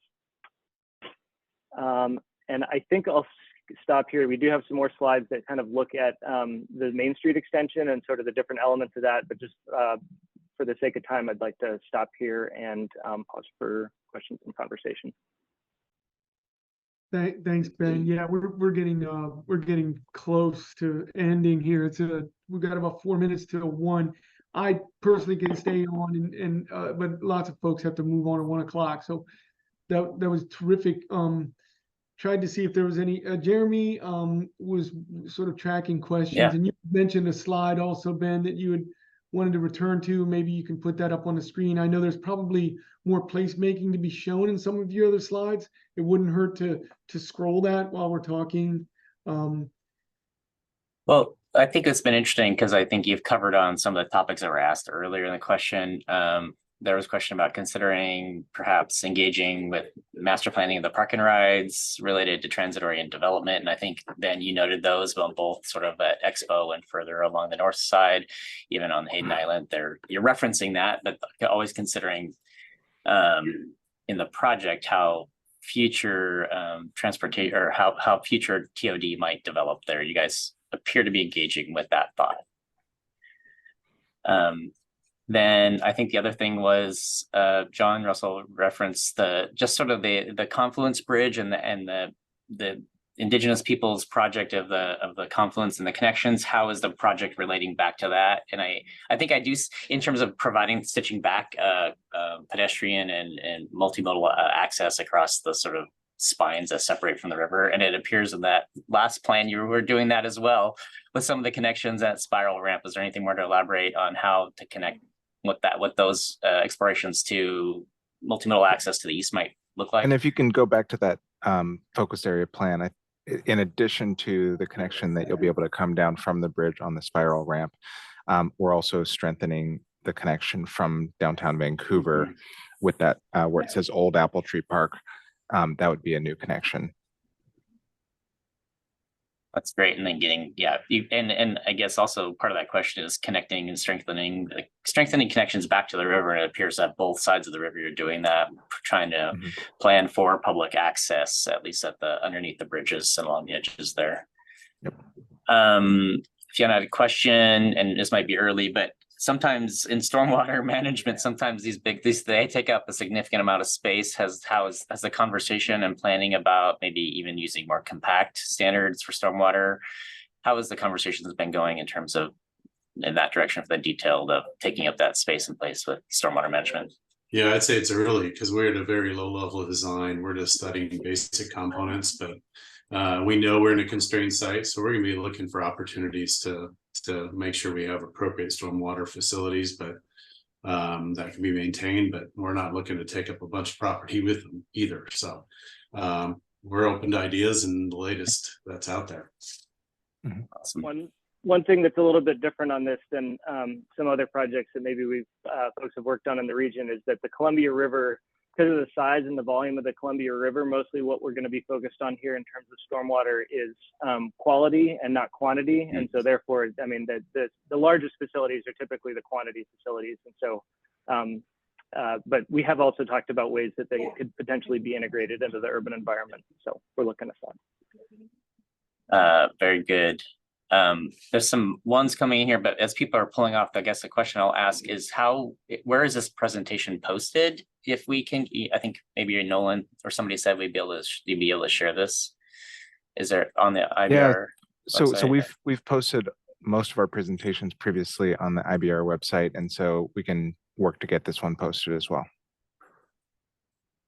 And I think I'll stop here. We do have some more slides that kind of look at the Main Street extension and sort of the different elements of that, but just for the sake of time, I'd like to stop here and pause for questions and conversation. Thanks, Ben. Yeah, we're getting close to ending here. We've got about 4 minutes to 1. I personally can stay on, but lots of folks have to move on at 1 o'clock. So that was terrific. Tried to see if there was any. Jeremy was sort of tracking questions, and you mentioned a slide also, Ben, that you had wanted to return to. Maybe you can put that up on the screen. I know there's probably more placemaking to be shown in some of your other slides. It wouldn't hurt to scroll that while we're talking. Well, I think it's been interesting because I think you've covered on some of the topics that were asked earlier in the question. There was a question about considering perhaps engaging with master planning of the park and rides related to transit-oriented development. And I think, Ben, you noted those on both sort of at Expo and further along the north side, even on Hayden Island there. You're referencing that, but always considering in the project how future transportation or how future TOD might develop there. You guys appear to be engaging with that thought. Then I think the other thing was John Russell referenced the confluence bridge and the indigenous peoples project of the confluence and the connections. How is the project relating back to that? And I think I do, in terms of providing stitching back pedestrian and multimodal access across the sort of spines that separate from the river. And it appears in that last plan you were doing that as well with some of the connections at spiral ramp. Is there anything more to elaborate on how to connect what those explorations to multimodal access to the east might look like? And if you can go back to that focus area plan, in addition to the connection that you'll be able to come down from the bridge on the spiral ramp, we're also strengthening the connection from downtown Vancouver with that where it says Old Apple Tree Park. That would be a new connection. That's great. And then getting, and I guess also part of that question is connecting and strengthening connections back to the river. And it appears that both sides of the river, you're doing that, trying to plan for public access, at least at underneath the bridges and along the edges there. Yep. If you had a question, and this might be early, but sometimes in stormwater management, sometimes they take up a significant amount of space. Has the conversation and planning about maybe even using more compact standards for stormwater? How has the conversations been going in terms of in that direction for the detailed of taking up that space in place with stormwater management? Yeah, I'd say it's early because we're at a very low level of design. We're just studying basic components, but we know we're in a constrained site, so we're going to be looking for opportunities to make sure we have appropriate stormwater facilities, but that can be maintained. But we're not looking to take up a bunch of property with them either. So we're open to ideas and the latest that's out there. Awesome. One thing that's a little bit different on this than some other projects that maybe folks have worked on in the region is that the Columbia River because of the size and the volume of the Columbia River, mostly what we're going to be focused on here in terms of stormwater is quality and not quantity. And so therefore, I mean, the largest facilities are typically the quantity facilities. And so, but we have also talked about ways that they could potentially be integrated into the urban environment. So we're looking at that. Very good. There's some ones coming in here, but as people are pulling off, I guess the question I'll ask is where is this presentation posted? If we can, I think maybe Nolan or somebody said you'd be able to share this. Is there on the IBR? Yeah. So website? we've posted most of our presentations previously on the IBR website, and so we can work to get this one posted as well.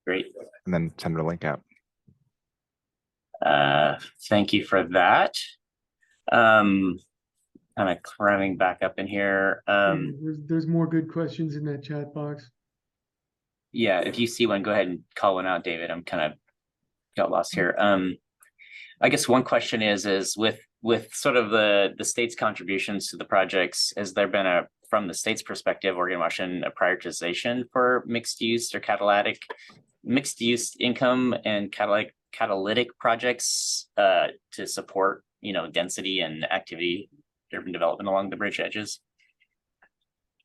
Great. And then send a link out. Thank you for that. Kind of cramming back up in here. There's more good questions in that chat box. Yeah, if you see one, go ahead and call one out, David. I'm kind of got lost here. I guess one question is with sort of the state's contributions to the projects, has there been from the state's perspective, Oregon, Washington, a prioritization for mixed use or mixed use income and catalytic projects to support, density and activity, urban development along the bridge edges?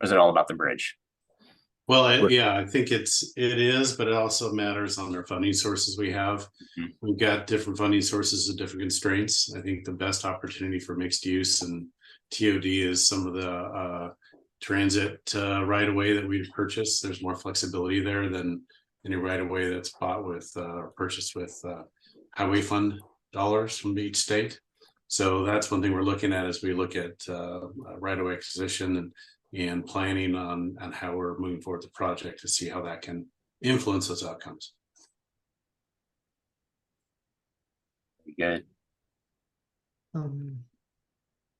Or is it all about the bridge? Well, yeah, I think it is, but it also matters on their funding sources we have. Mm-hmm. We've got different funding sources of different constraints. I think the best opportunity for mixed use and TOD is some of the transit right of way that we've purchased. There's more flexibility there than any right of way that's bought with or purchased with highway fund dollars from each state. So that's one thing we're looking at as we look at right of way acquisition and planning on how we're moving forward the project to see how that can influence those outcomes. Good.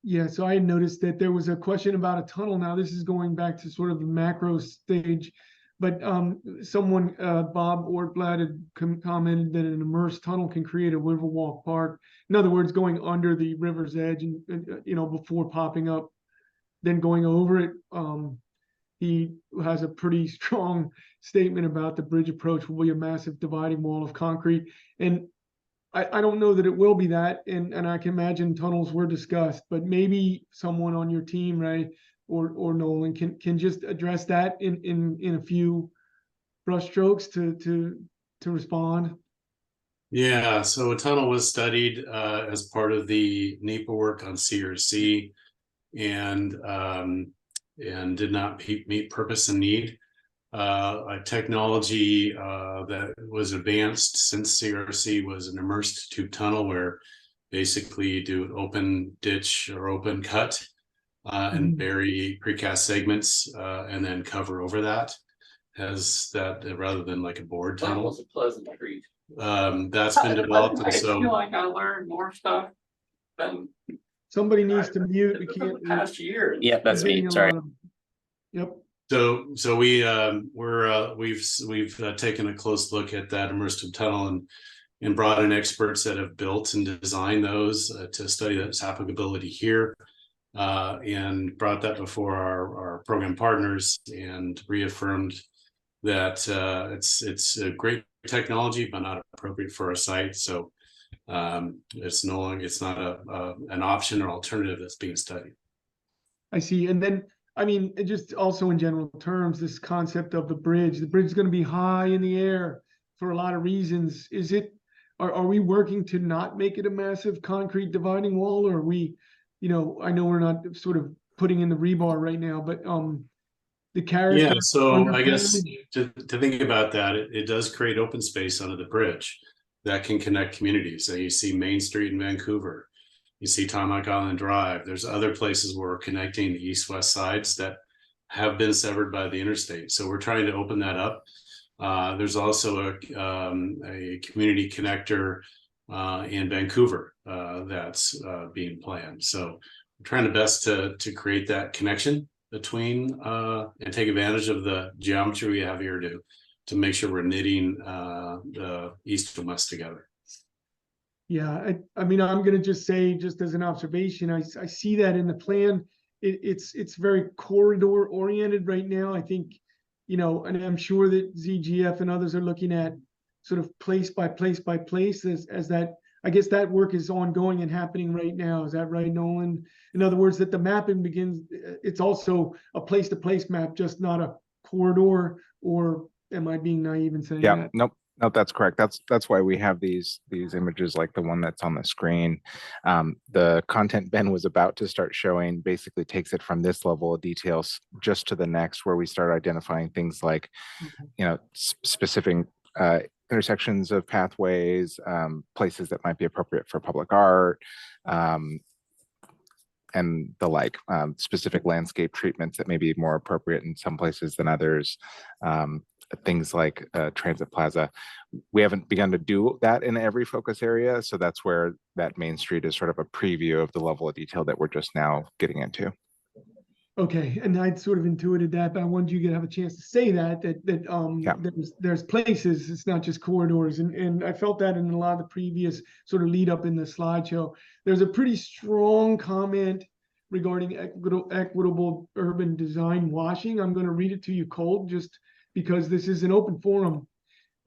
Yeah, so I had noticed that there was a question about a tunnel. Now this is going back to sort of the macro stage, but someone, Bob Ortblad, had commented that an immersed tunnel can create a Riverwalk Park. In other words, going under the river's edge and before popping up, then going over it. He has a pretty strong statement about the bridge approach will be a massive dividing wall of concrete. And I don't know that it will be that. And I can imagine tunnels were discussed, but maybe someone on your team, Ray or Nolan, can just address that in a few brushstrokes to respond. Yeah, so a tunnel was studied as part of the NEPA work on CRC. And did not meet purpose and need. A technology that was advanced since CRC was an immersed tube tunnel, where basically you do an open ditch or open cut and bury precast segments and then cover over that. Has that rather than like a board tunnel. That was a pleasant treat. That's been developed, and so I feel like I learned more stuff than somebody needs to mute. We can't. The past year. Yeah, that's me. Sorry. Yep. So we've taken a close look at that immersive tunnel and brought in experts that have built and designed those to study its applicability here, and brought that before our program partners and reaffirmed that it's a great technology but not appropriate for our site. So it's not an option or alternative that's being studied. I see. And then, I mean, just also in general terms, this concept of the bridge is going to be high in the air for a lot of reasons. Are we working to not make it a massive concrete dividing wall, or are we, I know we're not sort of putting in the rebar right now, but the character. Yeah, so I guess to think about that, it does create open space under the bridge that can connect communities. So you see Main Street in Vancouver, you see Tomahawk Island Drive. There's other places where we're connecting the east-west sides that have been severed by the interstate. So we're trying to open that up. There's also a community connector in Vancouver that's being planned. So we're trying the best to create that connection between and take advantage of the geometry we have here to make sure we're knitting the east and west together. Yeah, I mean, I'm going to just say, just as an observation, I see that in the plan. It's very corridor oriented right now. I think you know, and I'm sure that ZGF and others are looking at sort of place by place by place as that, I guess that work is ongoing and happening right now. Is that right, Nolan? In other words, that the mapping begins, it's also a place to place map, just not a corridor, or am I being naive in saying Yeah, that? nope, that's correct. That's why we have these images like the one that's on the screen. The content Ben was about to start showing basically takes it from this level of details just to the next, where we start identifying things like, you know, specific intersections of pathways, places that might be appropriate for public art, and the like, specific landscape treatments that may be more appropriate in some places than others. Things like Transit Plaza. We haven't begun to do that in every focus area, so that's where that Main Street is sort of a preview of the level of detail that we're just now getting into. Okay, and I'd sort of intuited that, but I wanted you to have a chance to say that Yeah. there's places, it's not just corridors, and I felt that in a lot of the previous sort of lead up in the slideshow. There's a pretty strong comment regarding equitable urban design washing. I'm going to read it to you cold, just because this is an open forum,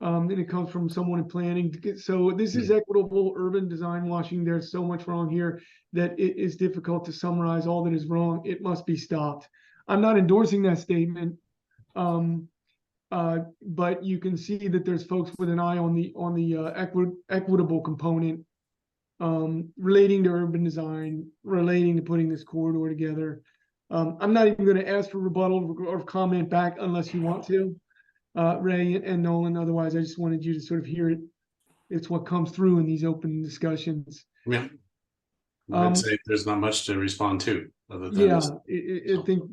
and it comes from someone in planning. So this is equitable urban design washing. There's so much wrong here that it is difficult to summarize all that is wrong. It must be stopped. I'm not endorsing that statement, but you can see that there's folks with an eye on the equitable component, relating to urban design, relating to putting this corridor together. I'm not even going to ask for rebuttal or comment back unless you want to, Ray and Nolan. Otherwise, I just wanted you to sort of hear it. It's what comes through in these open discussions. Yeah. I'd say there's not much to respond to other than Yeah, this.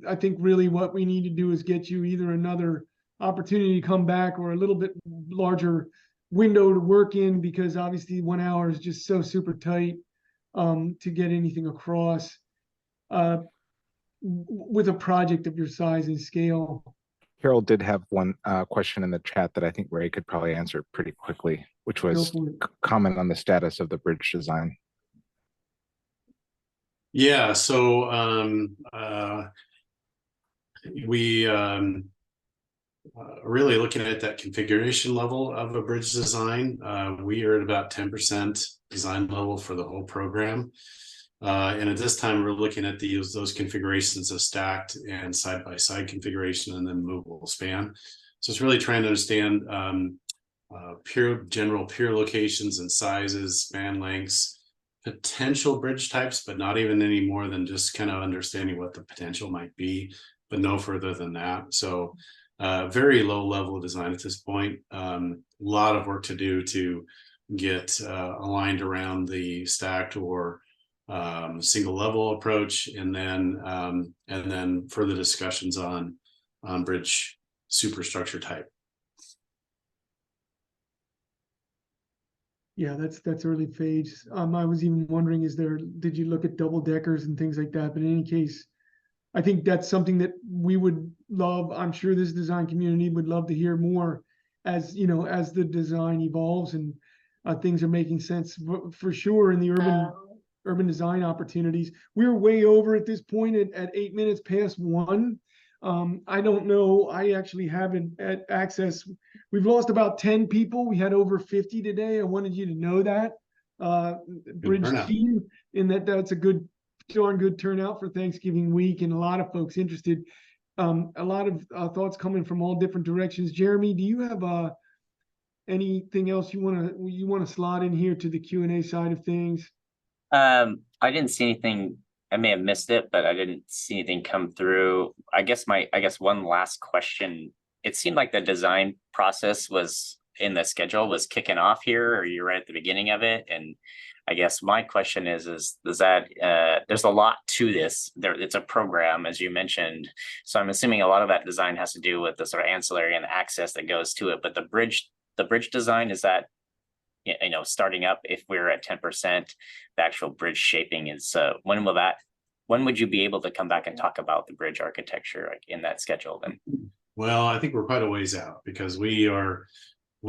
I think really what we need to do is get you either another opportunity to come back or a little bit larger window to work in, because obviously 1 hour is just so super tight to get anything across with a project of your size and scale. Carol did have one question in the chat that I think Ray could probably answer pretty quickly, which was comment on the status of the bridge design. Yeah, so we really looking at that configuration level of a bridge design. We are at about 10% design level for the whole program. And at this time, we're looking at those configurations of stacked and side-by-side configuration and then movable span. So it's really trying to understand general pier locations and sizes, span lengths, potential bridge types, but not even any more than just kind of understanding what the potential might be, but no further than that. So very low level of design at this point. A lot of work to do to get aligned around the stacked or single level approach, and then further discussions on bridge superstructure type. Yeah, that's early phase. I was even wondering, did you look at double deckers and things like that? But in any case, I think that's something that we would love. I'm sure this design community would love to hear more as, you know, as the design evolves and things are making sense for sure in the urban design opportunities. We're way over at this point at 8 minutes past 1. I don't know. I actually haven't had access. We've lost about 10 people. We had over 50 today. I wanted you to know that. Bridge team, and that's a darn good turnout for Thanksgiving week, and a lot of folks interested. A lot of thoughts coming from all different directions. Jeremy, do you have anything else you want to slot in here to the Q&A side of things? I didn't see anything. I may have missed it, but I didn't see anything come through. I guess one last question. It seemed like the design process was in the schedule was kicking off here, or you're right at the beginning of it. And I guess my question is that there's a lot to this. It's a program, as you mentioned. So I'm assuming a lot of that design has to do with the sort of ancillary and access that goes to it. But the bridge design, is that, you know, starting up, if we're at 10%, the actual bridge shaping is when would you be able to come back and talk about the bridge architecture, like, in that schedule then? Well, I think we're quite a ways out, because we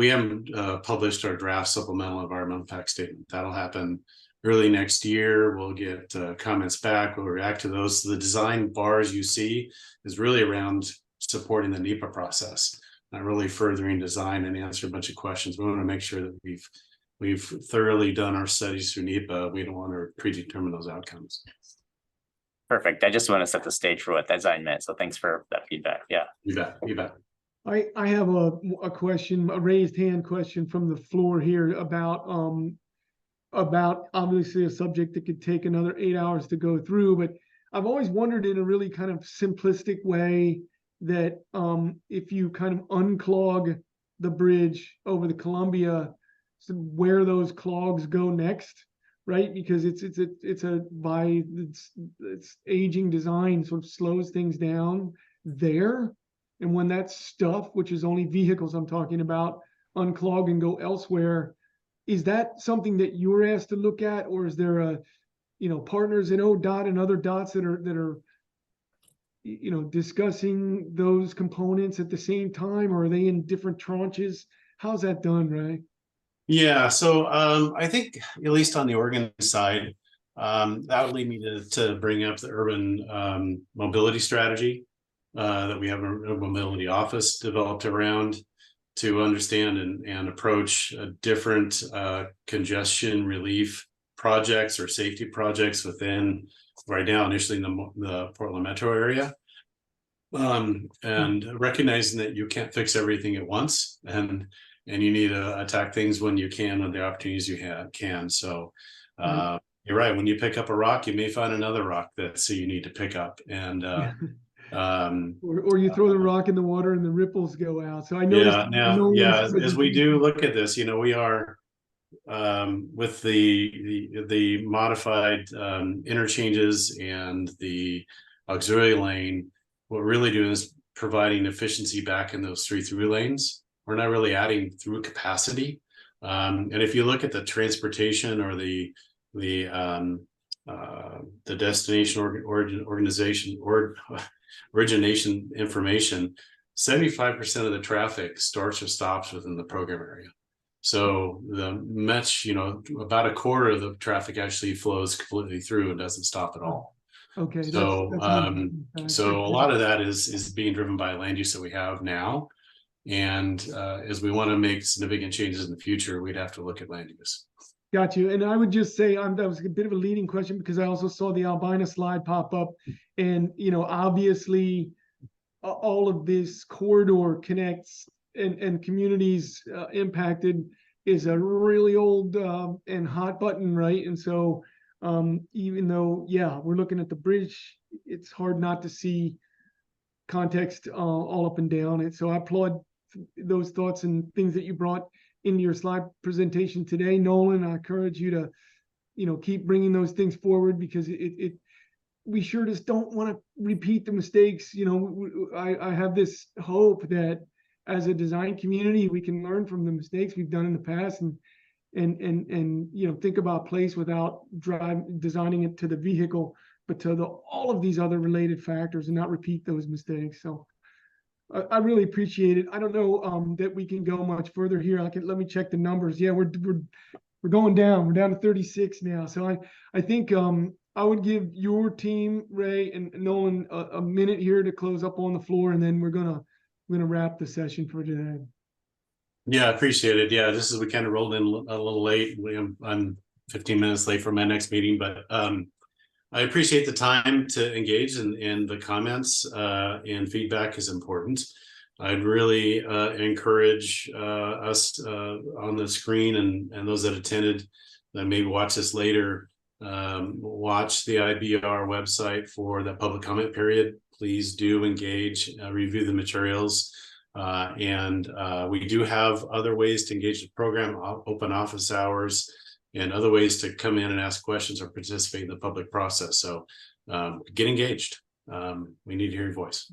haven't published our draft supplemental environmental impact statement. That'll happen early next year. We'll get comments back. We'll react to those. So the design bars you see is really around supporting the NEPA process, not really furthering design and answer a bunch of questions. We want to make sure that we've thoroughly done our studies through NEPA. We don't want to predetermine those outcomes. Perfect. I just want to set the stage for what design meant. So thanks for that feedback. Yeah. You bet. You bet. I have a question, a raised hand question from the floor here about obviously a subject that could take another 8 hours to go through, but I've always wondered in a really kind of simplistic way that if you kind of unclog the bridge over the Columbia, so where those clogs go next, right? Because it's aging design sort of slows things down there. And when that stuff, which is only vehicles I'm talking about, unclog and go elsewhere, is that something that you're asked to look at, or is there partners in ODOT and other dots that are discussing those components at the same time, or are they in different tranches? How's that done, Ray? Yeah, so I think at least on the Oregon side, that would lead me to bring up the urban mobility strategy that we have a mobility office developed around to understand and approach different congestion relief projects or safety projects within, right now, initially in the Portland metro area. And recognizing that you can't fix everything at once, and you need to attack things when you can, when the opportunities you can. So you're right. When you pick up a rock, you may find another rock that you need to pick up. And or you throw the rock in the water and the ripples go out. So I noticed. As we do look at this, we are with the modified interchanges and the auxiliary lane. What we're really doing is providing efficiency back in those 3 through lanes. We're not really adding through capacity. And if you look at the transportation or the destination origination information, 75% of the traffic starts or stops within the program area. So about a quarter of the traffic actually flows completely through and doesn't stop at all. Okay. So so a lot of that is being driven by land use that we have now. And as we want to make significant changes in the future, we'd have to look at land use. Got you. And I would just say that was a bit of a leading question, because I also saw the Albina slide pop up, and obviously all of this corridor connects and communities impacted is a really old and hot button, right? And so even though, we're looking at the bridge, it's hard not to see context all up and down. And so I applaud those thoughts and things that you brought into your slide presentation today, Nolan. I encourage you to, keep bringing those things forward, because we sure just don't want to repeat the mistakes. I have this hope that as a design community, we can learn from the mistakes we've done in the past and think about place without designing it to the vehicle, but to all of these other related factors, and not repeat those mistakes. So I really appreciate it. I don't know that we can go much further here. Let me check the numbers. Yeah, we're going down. We're down to 36 now. So I think I would give your team, Ray and Nolan, a minute here to close up on the floor, and then we're gonna wrap the session for today. Yeah, I appreciate it. Yeah, we kind of rolled in a little late. I'm 15 minutes late for my next meeting, but I appreciate the time to engage in the comments, and feedback is important. I'd really encourage us on the screen and those that attended that maybe watch this later, watch the IBR website for that public comment period. Please do engage, review the materials. And we do have other ways to engage the program, open office hours, and other ways to come in and ask questions or participate in the public process. So get engaged. We need to hear your voice.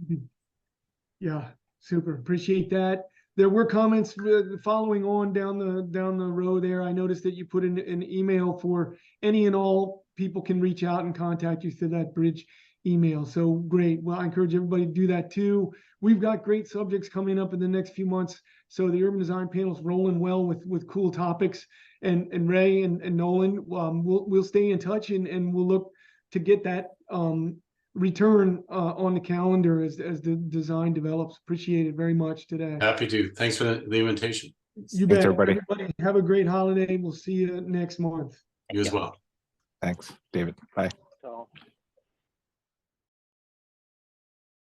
Yeah, super. Appreciate that. There were comments following on down the row there. I noticed that you put in an email for any and all people can reach out and contact you through that bridge email. So great. Well, I encourage everybody to do that too. We've got great subjects coming up in the next few months. So the urban design panel is rolling well with cool topics. And Ray and Nolan, we'll stay in touch and we'll look to get that return on the calendar as the design develops. Appreciate it very much today. Happy to. Thanks for the invitation. You Thanks, bet. everybody. Everybody have a great holiday. We'll see you next month. You as well. Thanks, David. Bye.